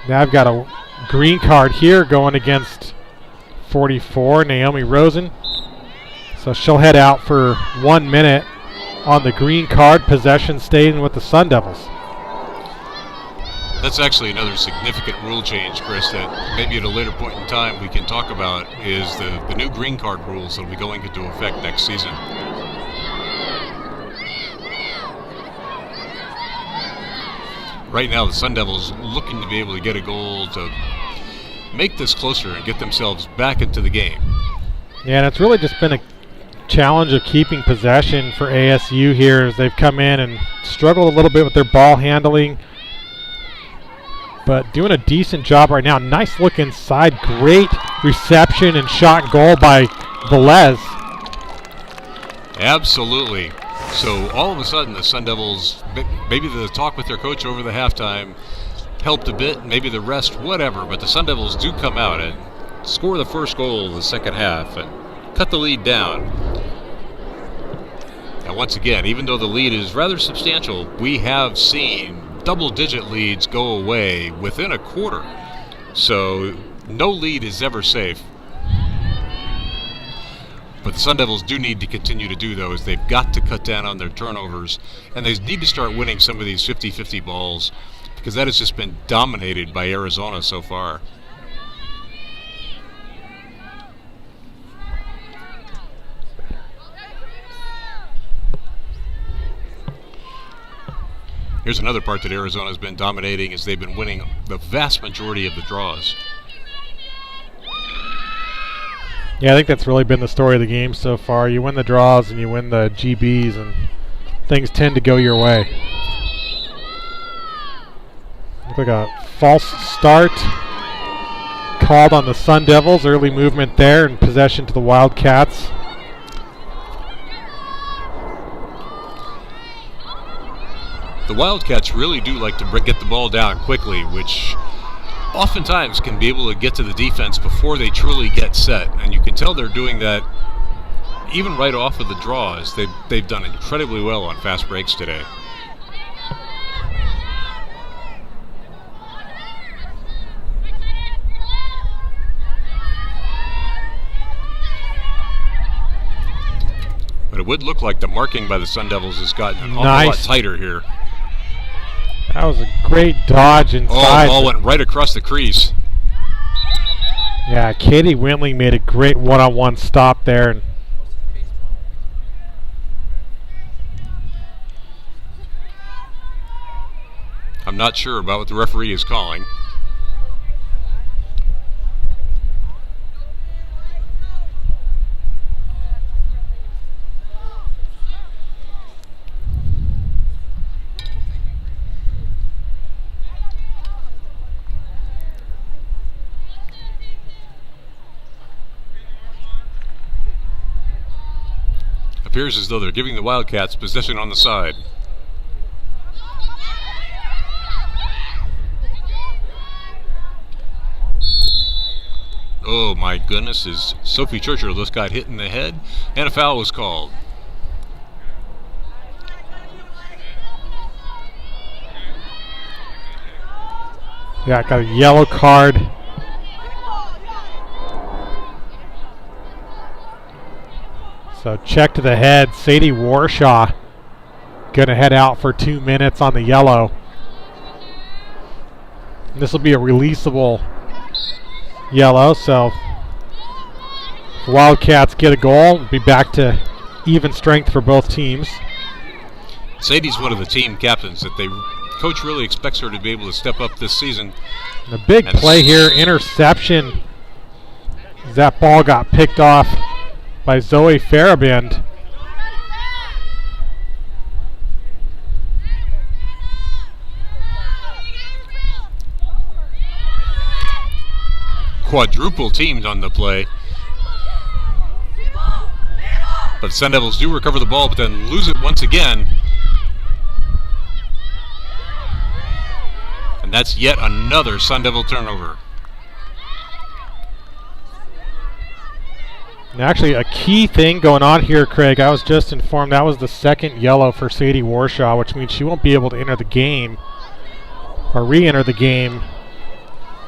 now I've got a green card here going against 44, Naomi Rosen. So she'll head out for 1 minute on the green card. Possession staying with the Sun Devils. That's actually another significant rule change, Chris, that maybe at a later point in time we can talk about, is the new green card rules that will be going into effect next season. Right now the Sun Devils looking to be able to get a goal to make this closer and get themselves back into the game. Yeah, and it's really just been a challenge of keeping possession for ASU here as they've come in and struggled a little bit with their ball handling, but doing a decent job right now. Nice look inside, great reception and shot goal by Velez. Absolutely. So all of a sudden the Sun Devils, maybe the talk with their coach over the halftime helped a bit, maybe the rest, whatever, but the Sun Devils do come out and score the first goal of the second half and cut the lead down. And once again, even though the lead is rather substantial, we have seen double-digit leads go away within a quarter. So no lead is ever safe. But the Sun Devils do need to continue to do those. They've got to cut down on their turnovers, and they need to start winning some of these 50-50 balls, because that has just been dominated by Arizona so far. Here's another part that Arizona's been dominating, is they've been winning the vast majority of the draws. Yeah, I think that's really been the story of the game so far. You win the draws and you win the GBs, and things tend to go your way. Looks like a false start called on the Sun Devils. Early movement there and possession to the Wildcats. The Wildcats really do like to get the ball down quickly, which oftentimes can be able to get to the defense before they truly get set. And you can tell they're doing that even right off of the draws. They've done incredibly well on fast breaks today. But it would look like the marking by the Sun Devils has gotten an awful lot tighter here. That was a great dodge inside. Oh, the ball went right across the crease. Yeah, Katie Windling made a great one-on-one stop there. I'm not sure about what the referee is calling. Appears as though they're giving the Wildcats possession on the side. Oh my goodness, as Sophie Churchill just got hit in the head and a foul was called. Yeah, got a yellow card. So check to the head. Sadie Warshaw going to head out for 2 minutes on the yellow. This will be a releasable yellow, so if Wildcats get a goal, we'll be back to even strength for both teams. Sadie's one of the team captains that coach really expects her to be able to step up this season. The big play here, interception. That ball got picked off by Zoe Farabend. Quadruple teamed on the play. But the Sun Devils do recover the ball, but then lose it once again. And that's yet another Sun Devil turnover. And actually, a key thing going on here, Craig, I was just informed that was the second yellow for Sadie Warshaw, which means she won't be able to enter the game or re-enter the game.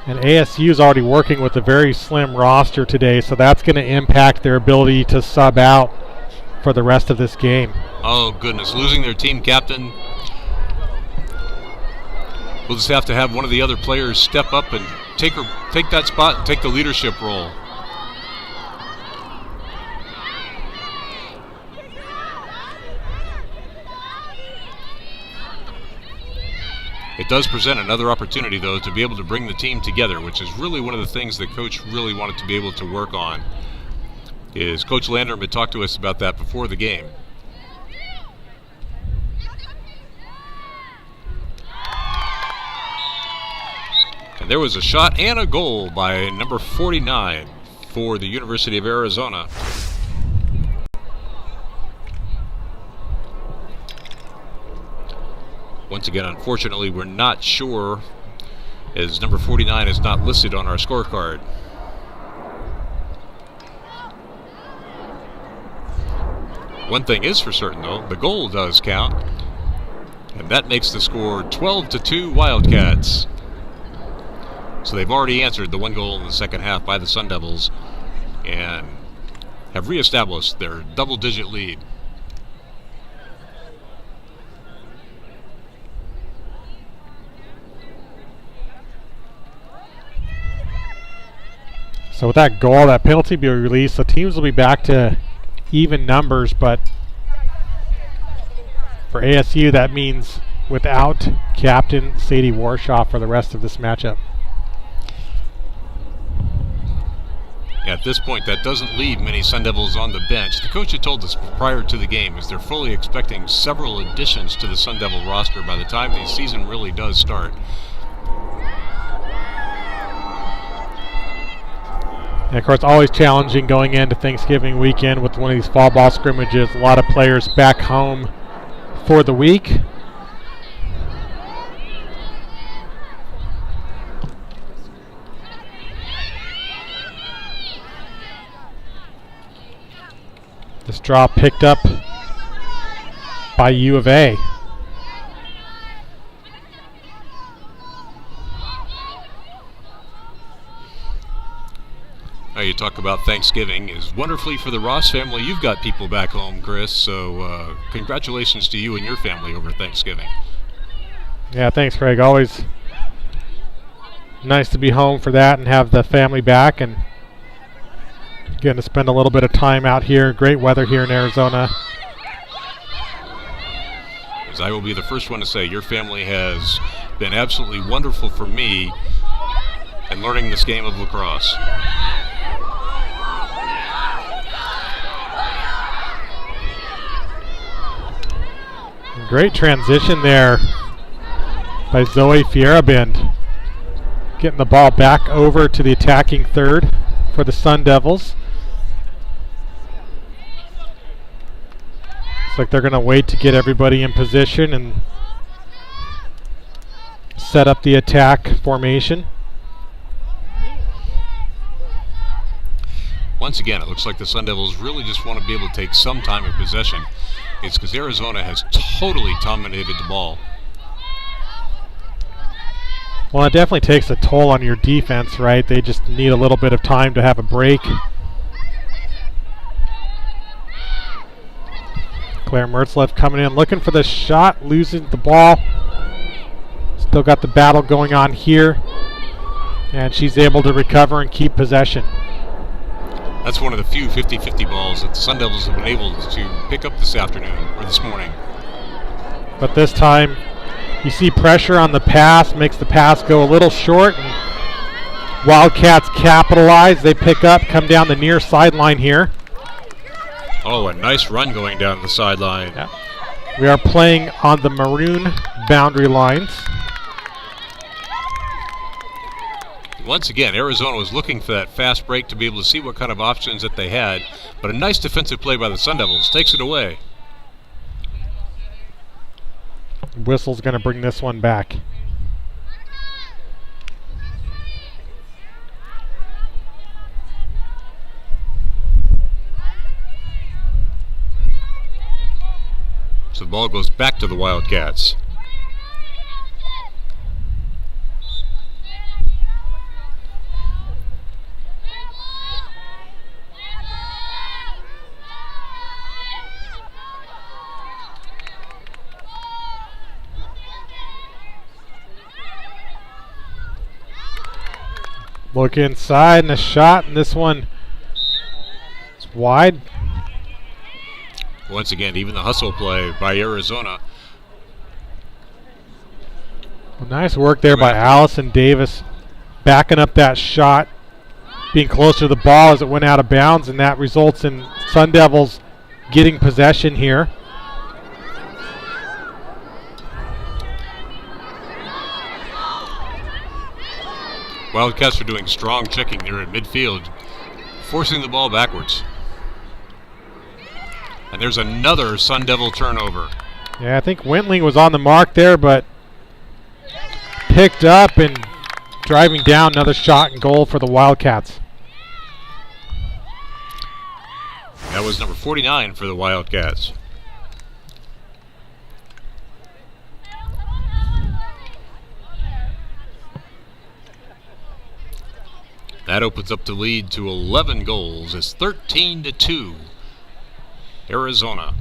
And ASU is already working with a very slim roster today, so that's going to impact their ability to sub out for the rest of this game. Oh, goodness. Losing their team captain. We'll just have to have one of the other players step up and take that spot and take the leadership role. It does present another opportunity, though, to be able to bring the team together, which is really one of the things that Coach really wanted to be able to work on. Coach Landrum had talked to us about that before the game. And there was a shot and a goal by number 49 for the University of Arizona. Once again, unfortunately, we're not sure, as number 49 is not listed on our scorecard. One thing is for certain, though, the goal does count, and that makes the score 12-2 Wildcats. So they've already answered the one goal in the second half by the Sun Devils and have reestablished their double-digit lead. So with that goal, that penalty be released, the teams will be back to even numbers, but for ASU, that means without captain Sadie Warshaw for the rest of this matchup. At this point, that doesn't leave many Sun Devils on the bench. The coach had told us prior to the game is they're fully expecting several additions to the Sun Devil roster by the time the season really does start. And of course, always challenging going into Thanksgiving weekend with one of these fall ball scrimmages. A lot of players back home for the week. This draw picked up by U of A. You talk about Thanksgiving is wonderfully for the Ross family. You've got people back home, Chris, so congratulations to you and your family over Thanksgiving. Yeah, thanks, Craig. Always nice to be home for that and have the family back and getting to spend a little bit of time out here. Great weather here in Arizona. As I will be the first one to say, your family has been absolutely wonderful for me in learning this game of lacrosse. Great transition there by Zoe Fierabend. Getting the ball back over to the attacking third for the Sun Devils. Looks like they're going to wait to get everybody in position and set up the attack formation. Once again, it looks like the Sun Devils really just want to be able to take some time of possession. It's because Arizona has totally dominated the ball. Well, it definitely takes a toll on your defense, right? They just need a little bit of time to have a break. Claire Mertzleff coming in, looking for the shot, losing the ball. Still got the battle going on here. And she's able to recover and keep possession. That's one of the few 50-50 balls that the Sun Devils have been able to pick up this afternoon, or this morning. But this time, you see pressure on the pass, makes the pass go a little short. And Wildcats capitalize. They pick up, come down the near sideline here. Oh, a nice run going down the sideline. Yeah. We are playing on the maroon boundary lines. Once again, Arizona was looking for that fast break to be able to see what kind of options that they had, but a nice defensive play by the Sun Devils takes it away. Whistle's going to bring this one back. So the ball goes back to the Wildcats. Look inside and a shot, and this one is wide. Once again, even the hustle play by Arizona. Well, nice work there by Allison Davis, backing up that shot, being closer to the ball as it went out of bounds, and that results in Sun Devils getting possession here. Wildcats are doing strong checking there at midfield, forcing the ball backwards. And there's another Sun Devil turnover. Yeah, I think Wentling was on the mark there, but picked up and driving down. Another shot and goal for the Wildcats. That was number 49 for the Wildcats. That opens up the lead to 11 goals. It's 13-2. Arizona.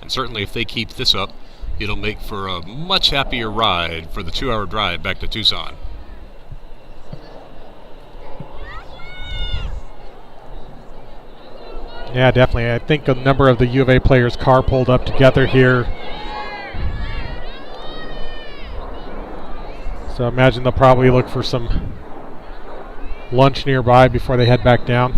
And certainly if they keep this up, it'll make for a much happier ride for the 2-hour drive back to Tucson. Yeah, definitely. I think a number of the U of A players carpooled up together here. So I imagine they'll probably look for some lunch nearby before they head back down.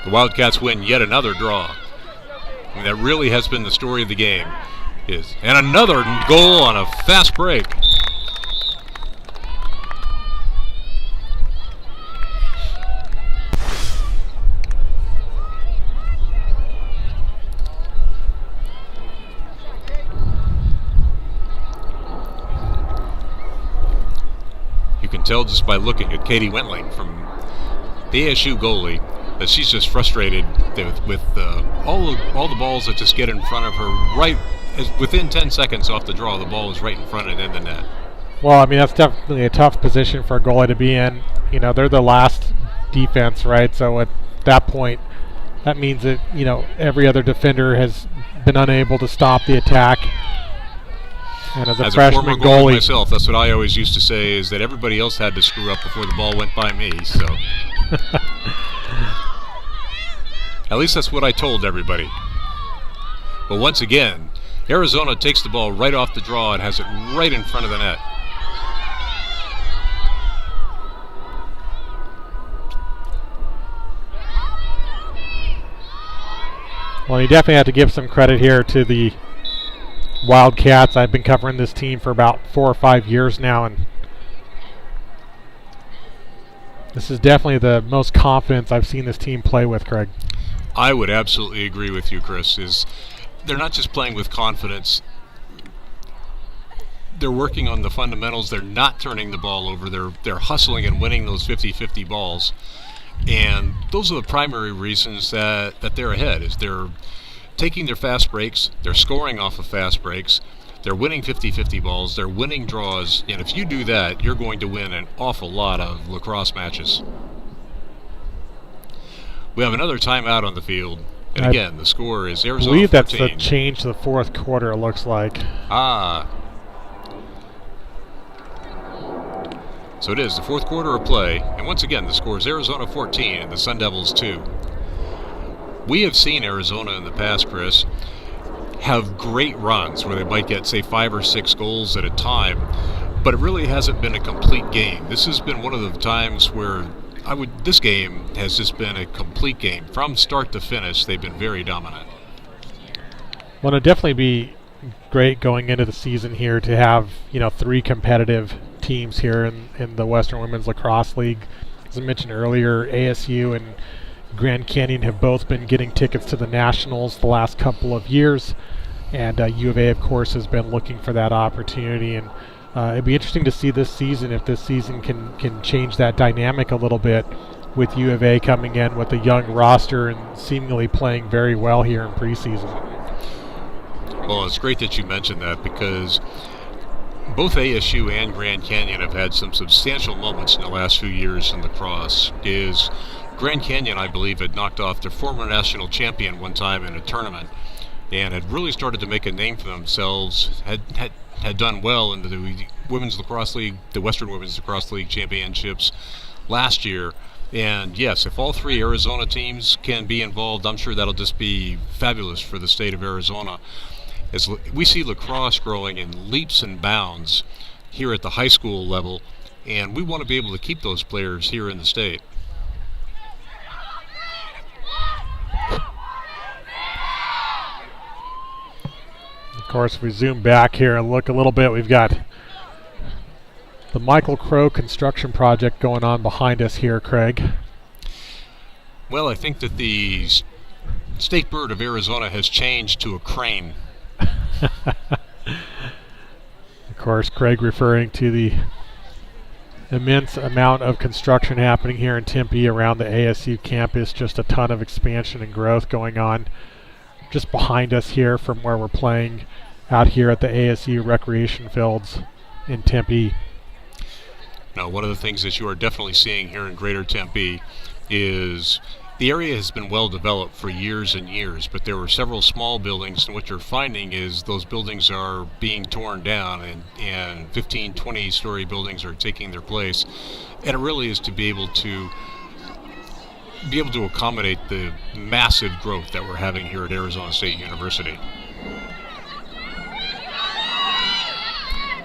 The Wildcats win yet another draw. I mean, that really has been the story of the game. And another goal on a fast break. You can tell just by looking at Katie Wentling from the ASU goalie that she's just frustrated with all the balls that just get in front of her right within 10 seconds off the draw. The ball is right in front and in the net. Well, I mean, that's definitely a tough position for a goalie to be in. You know, they're the last defense, right? So at that point, that means that, you know, every other defender has been unable to stop the attack. And as a freshman former goalie myself, that's what I always used to say, is that everybody else had to screw up before the ball went by me. So at least that's what I told everybody. But once again, Arizona takes the ball right off the draw and has it right in front of the net. Well, you definitely have to give some credit here to the Wildcats. I've been covering this team for about 4 or 5 years now, and this is definitely the most confidence I've seen this team play with, Craig. I would absolutely agree with you, Chris. They're not just playing with confidence. They're working on the fundamentals. They're not turning the ball over. They're hustling and winning those 50-50 balls. And those are the primary reasons that they're ahead, is they're taking their fast breaks, they're scoring off of fast breaks, they're winning 50-50 balls, they're winning draws, and if you do that, you're going to win an awful lot of lacrosse matches. We have another timeout on the field, and again, the score is Arizona 14. I believe that's the change to the fourth quarter, it looks like. So it is the fourth quarter of play, and once again, the score is Arizona 14 and the Sun Devils 2. We have seen Arizona in the past, Chris, have great runs where they might get, say, 5 or 6 goals at a time, but it really hasn't been a complete game. This has been one of the times where This game has just been a complete game from start to finish. They've been very dominant. Well, it'd definitely be great going into the season here to have 3 competitive teams here in the Western Women's Lacrosse League. As I mentioned earlier, ASU and Grand Canyon have both been getting tickets to the Nationals the last couple of years, and U of A, of course, has been looking for that opportunity. And it'd be interesting to see this season if this season can change that dynamic a little bit, with U of A coming in with a young roster and seemingly playing very well here in preseason. Well, it's great that you mentioned that, because both ASU and Grand Canyon have had some substantial moments in the last few years in lacrosse. Grand Canyon, I believe, had knocked off their former national champion one time in a tournament and had really started to make a name for themselves, had done well in the Women's Lacrosse League, the Western Women's Lacrosse League championships last year. And yes, if all 3 Arizona teams can be involved, I'm sure that'll just be fabulous for the state of Arizona. As we see lacrosse growing in leaps and bounds here at the high school level, and we want to be able to keep those players here in the state. Of course, if we zoom back here and look a little bit, we've got the Michael Crow construction project going on behind us here, Craig. Well, I think that the state bird of Arizona has changed to a crane. Of course, Craig referring to the immense amount of construction happening here in Tempe around the ASU campus. Just a ton of expansion and growth going on just behind us here from where we're playing out here at the ASU recreation fields in Tempe. Now, one of the things that you are definitely seeing here in Greater Tempe is the area has been well developed for years and years, but there were several small buildings, and what you're finding is those buildings are being torn down, and 15, 20-story buildings are taking their place. And it really is to be able to accommodate the massive growth that we're having here at Arizona State University.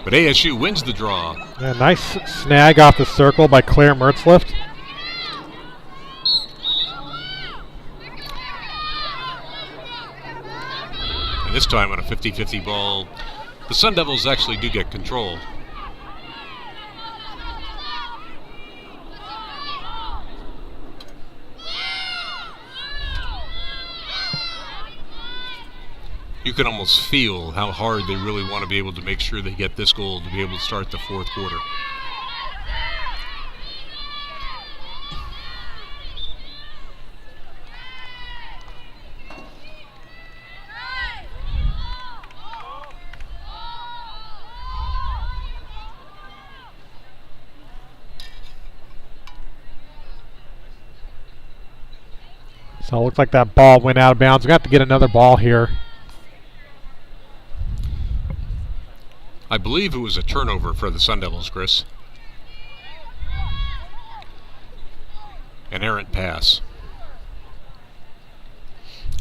But ASU wins the draw. Yeah, nice snag off the circle by Claire Mertzlift. And this time on a 50-50 ball, the Sun Devils actually do get control. You can almost feel how hard they really want to be able to make sure they get this goal to be able to start the 4th quarter. So it looks like that ball went out of bounds. We're going to have to get another ball here. I believe it was a turnover for the Sun Devils, Chris. An errant pass.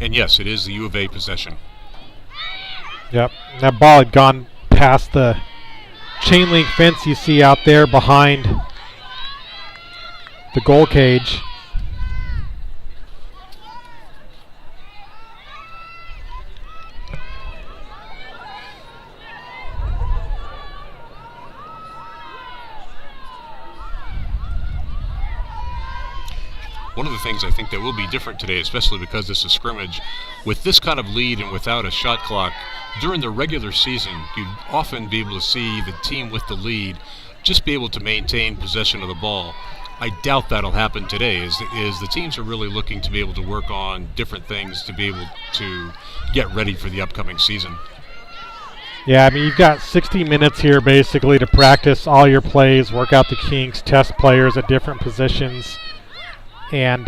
And yes, it is the U of A possession. Yep, that ball had gone past the chain link fence you see out there behind the goal cage. One of the things I think that will be different today, especially because this is scrimmage, with this kind of lead and without a shot clock, during the regular season, you'd often be able to see the team with the lead just be able to maintain possession of the ball. I doubt that'll happen today, is the teams are really looking to be able to work on different things to be able to get ready for the upcoming season. Yeah, I mean, you've got 60 minutes here basically to practice all your plays, work out the kinks, test players at different positions. And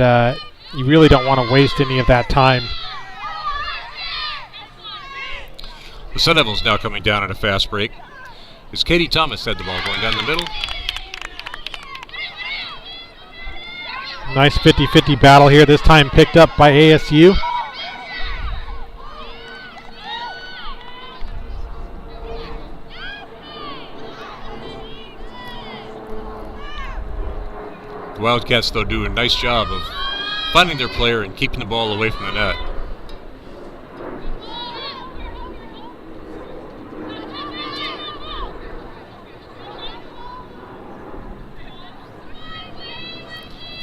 you really don't want to waste any of that time. The Sun Devils now coming down at a fast break. As Katie Thomas had the ball going down the middle. Nice 50-50 battle here, this time picked up by ASU. The Wildcats, though, do a nice job of finding their player and keeping the ball away from the net.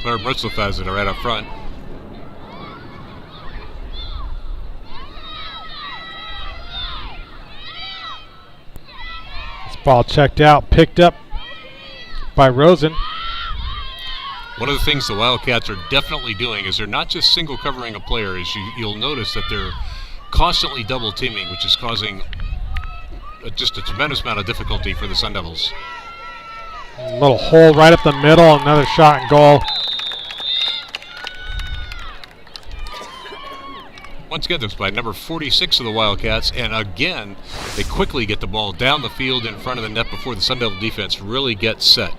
Claire Britzloff has it right up front. This ball checked out, picked up by Rosen. One of the things the Wildcats are definitely doing is they're not just single covering a player. As you'll notice that they're constantly double teaming, which is causing just a tremendous amount of difficulty for the Sun Devils. A little hole right up the middle, another shot and goal. Once again, this by number 46 of the Wildcats, and again, they quickly get the ball down the field in front of the net before the Sun Devil defense really gets set.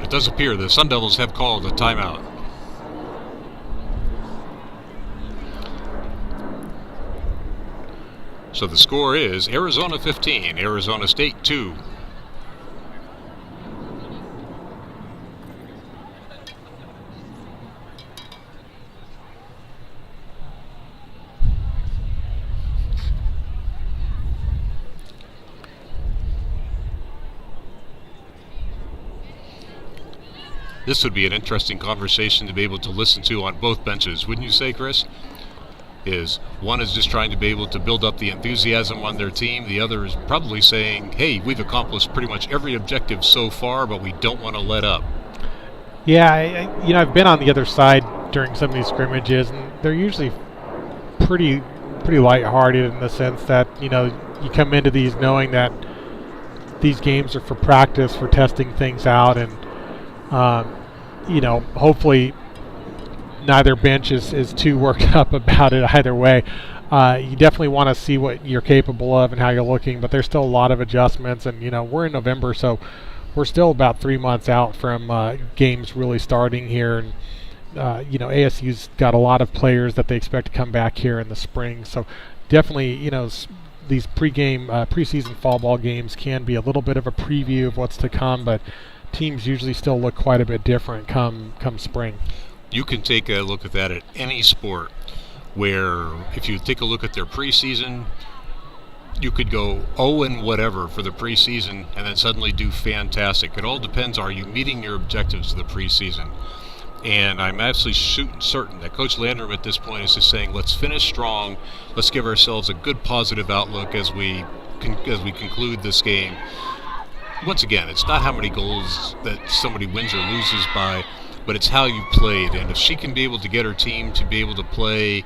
It does appear the Sun Devils have called a timeout. So the score is Arizona 15, Arizona State 2. This would be an interesting conversation to be able to listen to on both benches, wouldn't you say, Chris? One is just trying to be able to build up the enthusiasm on their team. The other is probably saying, hey, we've accomplished pretty much every objective so far, but we don't want to let up. Yeah, I've been on the other side during some of these scrimmages, and they're usually pretty lighthearted in the sense that, you come into these knowing that these games are for practice, for testing things out, and, hopefully neither bench is too worked up about it either way. You definitely want to see what you're capable of and how you're looking, but there's still a lot of adjustments, and we're in November, so we're still about 3 months out from games really starting here, and ASU's got a lot of players that they expect to come back here in the spring, so definitely these preseason fall ball games can be a little bit of a preview of what's to come, but teams usually still look quite a bit different come spring. You can take a look at that at any sport, where if you take a look at their preseason, you could go 0 and whatever for the preseason and then suddenly do fantastic. It all depends, are you meeting your objectives of the preseason? And I'm absolutely certain that Coach Landrum at this point is just saying, let's finish strong, let's give ourselves a good positive outlook as we conclude this game. Once again, it's not how many goals that somebody wins or loses by, but it's how you played. And if she can be able to get her team to be able to play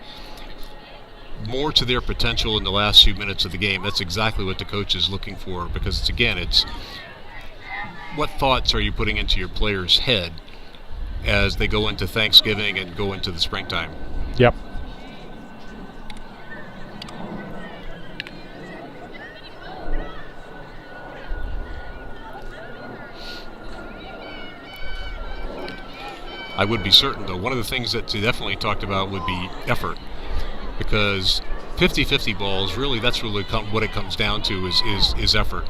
more to their potential in the last few minutes of the game, that's exactly what the coach is looking for, because it's what thoughts are you putting into your player's head as they go into Thanksgiving and go into the springtime. Yep. I would be certain, though, one of the things that they definitely talked about would be effort, because 50-50 balls, really, that's really what it comes down to is effort.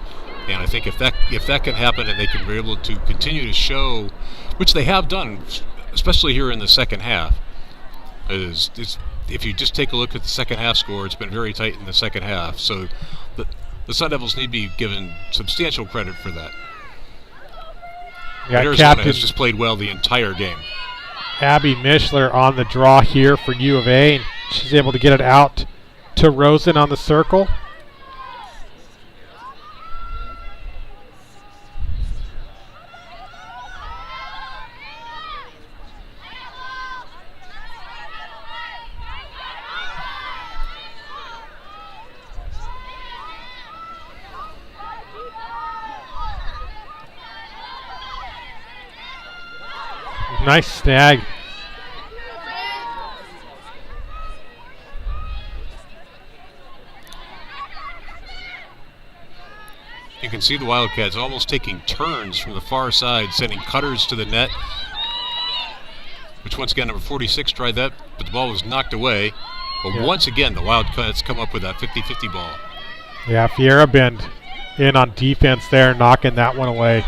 And I think if that can happen and they can be able to continue to show, which they have done, especially here in the second half, if you just take a look at the second half score, it's been very tight in the second half. So the Sun Devils need to be given substantial credit for that. Yeah, Arizona has just played well the entire game. Abby Mishler on the draw here for U of A, and she's able to get it out to Rosen on the circle. Nice snag. You can see the Wildcats almost taking turns from the far side, sending cutters to the net. which once again, number 46 tried that, but the ball was knocked away. But once again, the Wildcats come up with that 50-50 ball. Yeah, Fiera Bend in on defense there, knocking that one away.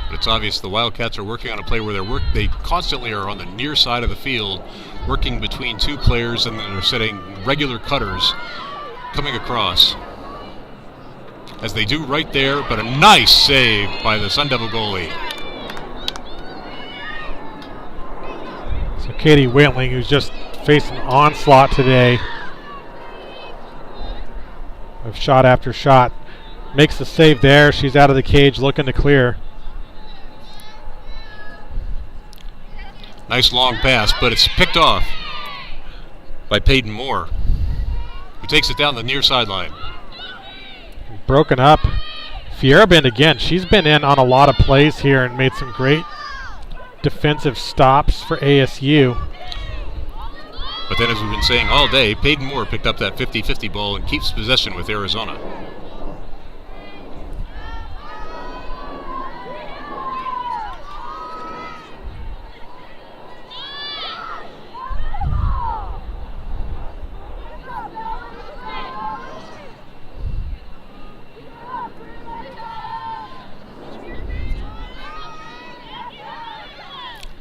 But it's obvious the Wildcats are working on a play where they constantly are on the near side of the field, working between two players, and then they're setting regular cutters coming across. As they do right there, but a nice save by the Sun Devil goalie. So Katie Whitling, who's just faced an onslaught today of shot after shot, makes the save there. She's out of the cage looking to clear. Nice long pass, but it's picked off by Peyton Moore, who takes it down the near sideline. Broken up. Fiera Bend again. She's been in on a lot of plays here and made some great defensive stops for ASU. But then, as we've been saying all day, Peyton Moore picked up that 50-50 ball and keeps possession with Arizona.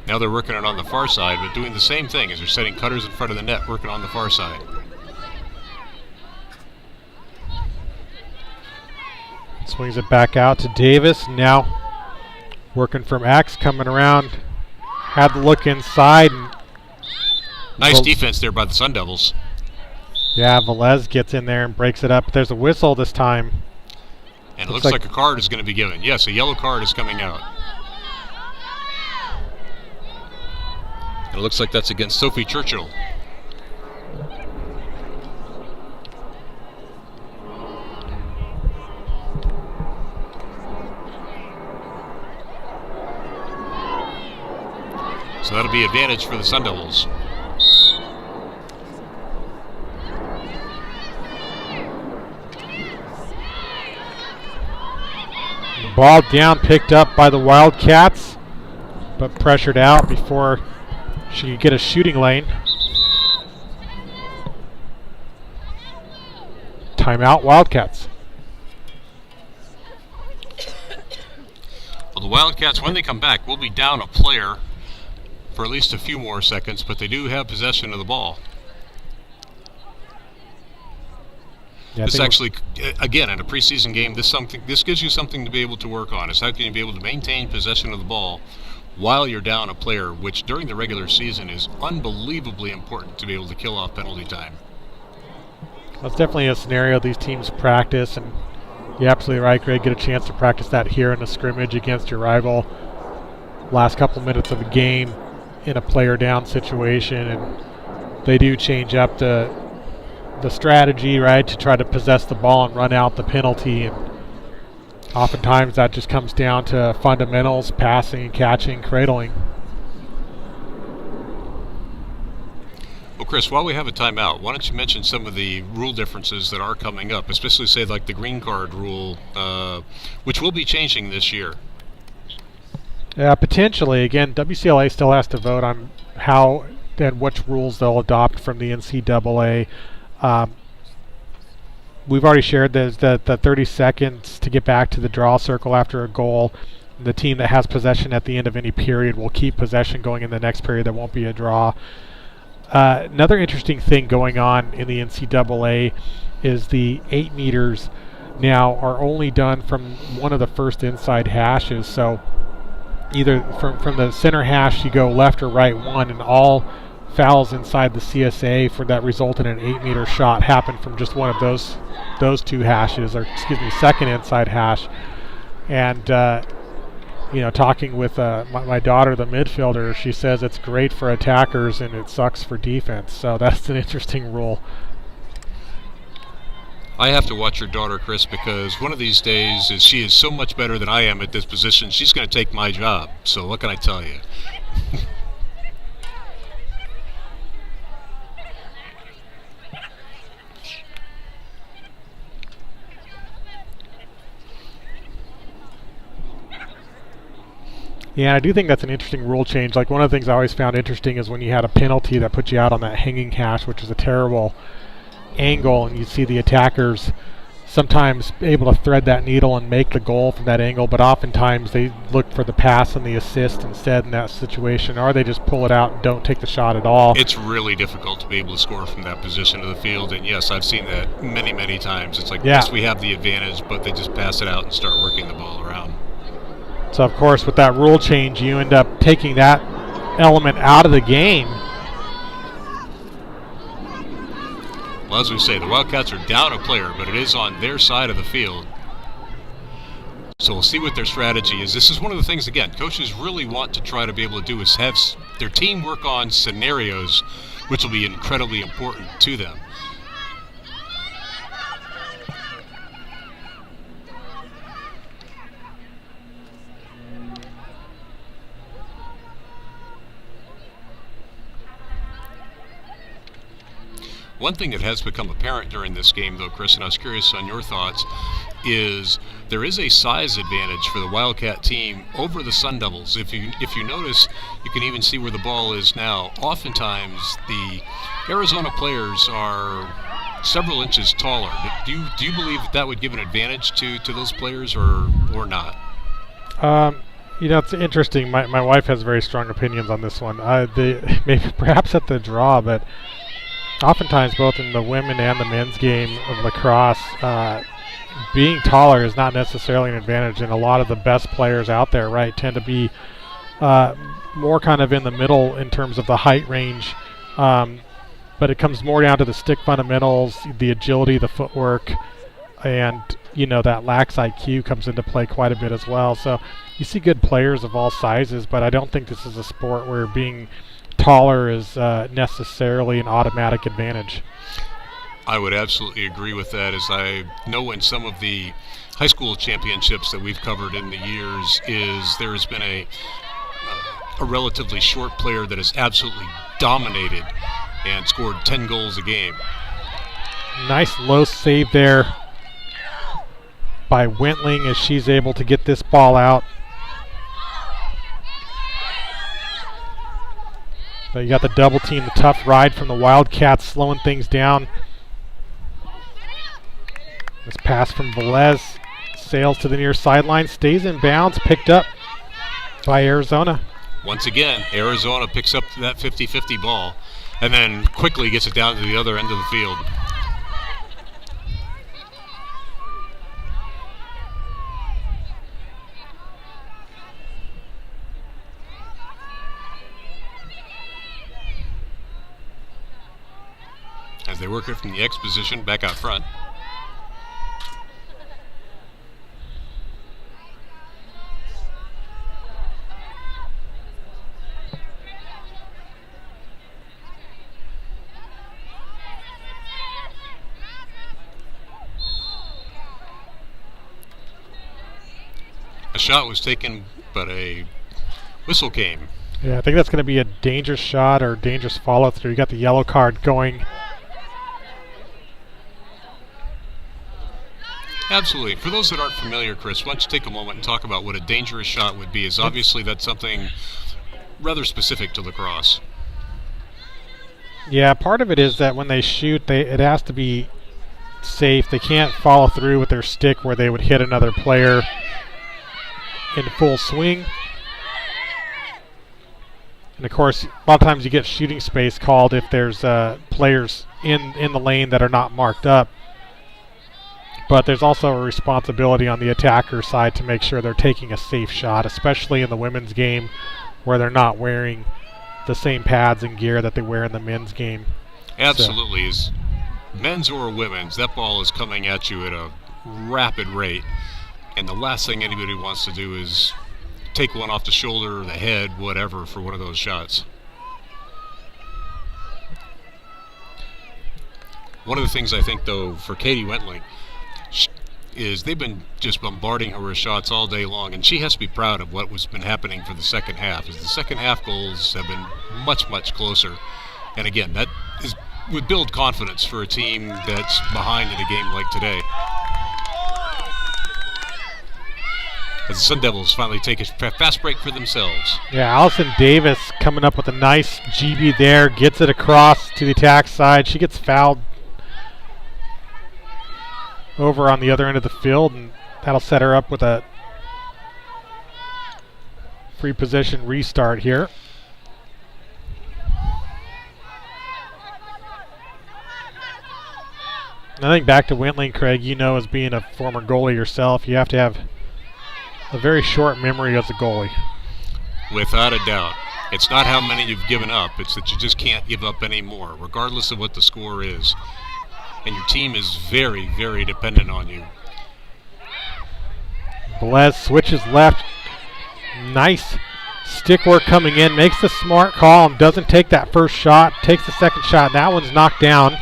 Now they're working it on the far side, but doing the same thing as they're setting cutters in front of the net, working on the far side. Swings it back out to Davis. Now working from X, coming around. Had the look inside. Nice defense there by the Sun Devils. Yeah, Velez gets in there and breaks it up. There's a whistle this time. And it looks like a card is going to be given. Yes, a yellow card is coming out. And it looks like that's against Sophie Churchill. So that'll be advantage for the Sun Devils. Ball down, picked up by the Wildcats, but pressured out before she could get a shooting lane. Timeout, Wildcats. Well, the Wildcats, when they come back, will be down a player for at least a few more seconds, but they do have possession of the ball. Yeah, this actually, again, in a preseason game, this gives you something to be able to work on. Is how can you be able to maintain possession of the ball while you're down a player, which during the regular season is unbelievably important to be able to kill off penalty time. That's definitely a scenario these teams practice, and you're absolutely right, Greg. Get a chance to practice that here in the scrimmage against your rival. Last couple minutes of a game in a player down situation, and they do change up the strategy, right, to try to possess the ball and run out the penalty. And oftentimes that just comes down to fundamentals, passing, catching, cradling. Well, Chris, while we have a timeout, why don't you mention some of the rule differences that are coming up, especially, say, like the green card rule, which will be changing this year. Yeah, potentially. Again, WCLA still has to vote on how and which rules they'll adopt from the NCAA. We've already shared the 30 seconds to get back to the draw circle after a goal. The team that has possession at the end of any period will keep possession going in the next period. There won't be a draw. Another interesting thing going on in the NCAA is the 8 meters now are only done from one of the first inside hashes. So either from the center hash you go left or right one, and all fouls inside the CSA for that result in an 8-meter shot happen from just one of those two hashes, or second inside hash. And talking with my daughter, the midfielder, she says it's great for attackers and it sucks for defense. So that's an interesting rule. I have to watch your daughter, Chris, because one of these days she is so much better than I am at this position. She's going to take my job. So what can I tell you? Yeah, I do think that's an interesting rule change. Like, one of the things I always found interesting is when you had a penalty that put you out on that hanging hash, which is a terrible angle, and you see the attackers sometimes able to thread that needle and make the goal from that angle, but oftentimes they look for the pass and the assist instead in that situation, or they just pull it out and don't take the shot at all. It's really difficult to be able to score from that position of the field, and yes, I've seen that many, many times. It's like, yes, we have the advantage, but they just pass it out and start working the ball around. So, of course, with that rule change, you end up taking that element out of the game. Well, as we say, the Wildcats are down a player, but it is on their side of the field. So we'll see what their strategy is. This is one of the things, again, coaches really want to try to be able to do is have their team work on scenarios, which will be incredibly important to them. One thing that has become apparent during this game, though, Chris, and I was curious on your thoughts, is there is a size advantage for the Wildcat team over the Sun Devils. If you notice, you can even see where the ball is now. Oftentimes, the Arizona players are several inches taller. Do you believe that would give an advantage to those players or not? It's interesting. My wife has very strong opinions on this one. Maybe perhaps at the draw, but oftentimes, both in the women and the men's game of lacrosse, being taller is not necessarily an advantage, and a lot of the best players out there, right, tend to be more kind of in the middle in terms of the height range, but it comes more down to the stick fundamentals, the agility, the footwork, and that lax IQ comes into play quite a bit as well. So you see good players of all sizes, but I don't think this is a sport where being taller is necessarily an automatic advantage. I would absolutely agree with that, as I know in some of the high school championships that we've covered in the years there has been a relatively short player that has absolutely dominated and scored 10 goals a game. Nice low save there by Wentling as she's able to get this ball out. But you got the double team, the tough ride from the Wildcats slowing things down. This pass from Velez sails to the near sideline, stays in bounds, picked up by Arizona. Once again, Arizona picks up that 50-50 ball and then quickly gets it down to the other end of the field. As they work it from the X position back out front. A shot was taken, but a whistle came. Yeah, I think that's going to be a dangerous shot or dangerous follow-through. You got the yellow card going. Absolutely. For those that aren't familiar, Chris, why don't you take a moment and talk about what a dangerous shot would be, as obviously that's something rather specific to lacrosse. Yeah, part of it is that when they shoot, it has to be safe. They can't follow through with their stick where they would hit another player in full swing. And, of course, a lot of times you get shooting space called if there's players in the lane that are not marked up. But there's also a responsibility on the attacker side to make sure they're taking a safe shot, especially in the women's game where they're not wearing the same pads and gear that they wear in the men's game. Absolutely. As men's or women's, that ball is coming at you at a rapid rate. And the last thing anybody wants to do is take one off the shoulder or the head, whatever, for one of those shots. One of the things I think, though, for Katie Wentling is they've been just bombarding her with shots all day long, and she has to be proud of what was been happening for the second half, as the second half goals have been much, much closer. And again, that would build confidence for a team that's behind in a game like today. as the Sun Devils finally take a fast break for themselves. Yeah, Allison Davis coming up with a nice GB there, gets it across to the attack side. She gets fouled over on the other end of the field, and that'll set her up with a free possession restart here. I think back to Wentling, Craig, you know, as being a former goalie yourself, you have to have a very short memory as a goalie. Without a doubt. It's not how many you've given up, it's that you just can't give up any more, regardless of what the score is. And your team is very, very dependent on you. Velez switches left. Nice stick work coming in, makes the smart call and doesn't take that first shot, takes the second shot. That one's knocked down.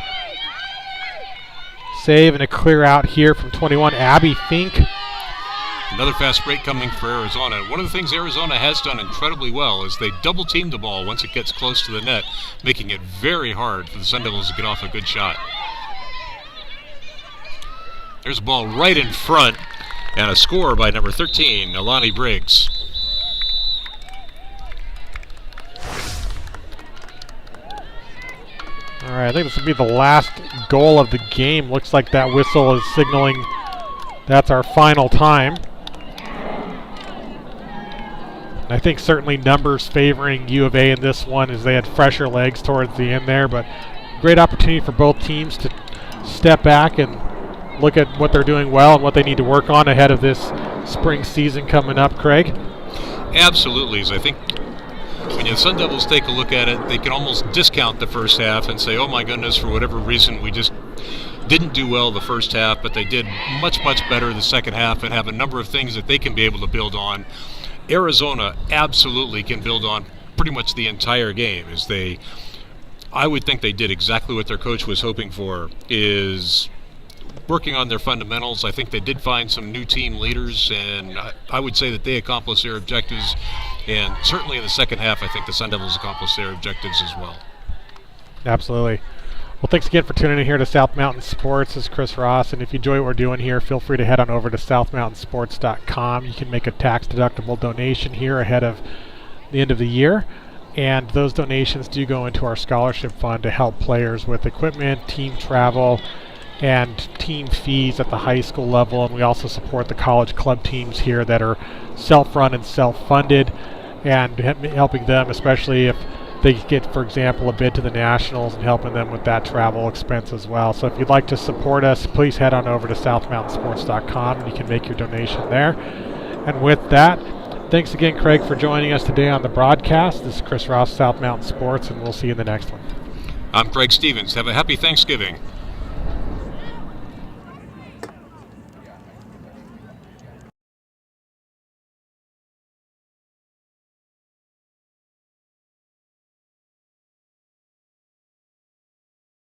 Save and a clear out here from 21, Abby Fink. Another fast break coming for Arizona. One of the things Arizona has done incredibly well is they double team the ball once it gets close to the net, making it very hard for the Sun Devils to get off a good shot. There's a ball right in front and a score by number 13, Alani Briggs. All right, I think this will be the last goal of the game. Looks like that whistle is signaling that's our final time. I think certainly numbers favoring U of A in this one as they had fresher legs towards the end there, but great opportunity for both teams to step back and look at what they're doing well and what they need to work on ahead of this spring season coming up, Craig. Absolutely. As I think when the Sun Devils take a look at it, they can almost discount the first half and say, oh my goodness, for whatever reason we just didn't do well the first half, but they did much, much better the second half and have a number of things that they can be able to build on. Arizona absolutely can build on pretty much the entire game. I would think they did exactly what their coach was hoping for, is working on their fundamentals. I think they did find some new team leaders, and I would say that they accomplished their objectives. And certainly in the second half, I think the Sun Devils accomplished their objectives as well. Absolutely. Well, thanks again for tuning in here to South Mountain Sports. This is Chris Ross, and if you enjoy what we're doing here, feel free to head on over to southmountainsports.com. You can make a tax-deductible donation here ahead of the end of the year, and those donations do go into our scholarship fund to help players with equipment, team travel, and team fees at the high school level. And we also support the college club teams here that are self-run and self-funded, and helping them, especially if they get, for example, a bid to the Nationals, and helping them with that travel expense as well. So if you'd like to support us, please head on over to southmountainsports.com and you can make your donation there. And with that, thanks again, Craig, for joining us today on the broadcast. This is Chris Ross, South Mountain Sports, and we'll see you in the next one. I'm Craig Stevens. Have a happy Thanksgiving.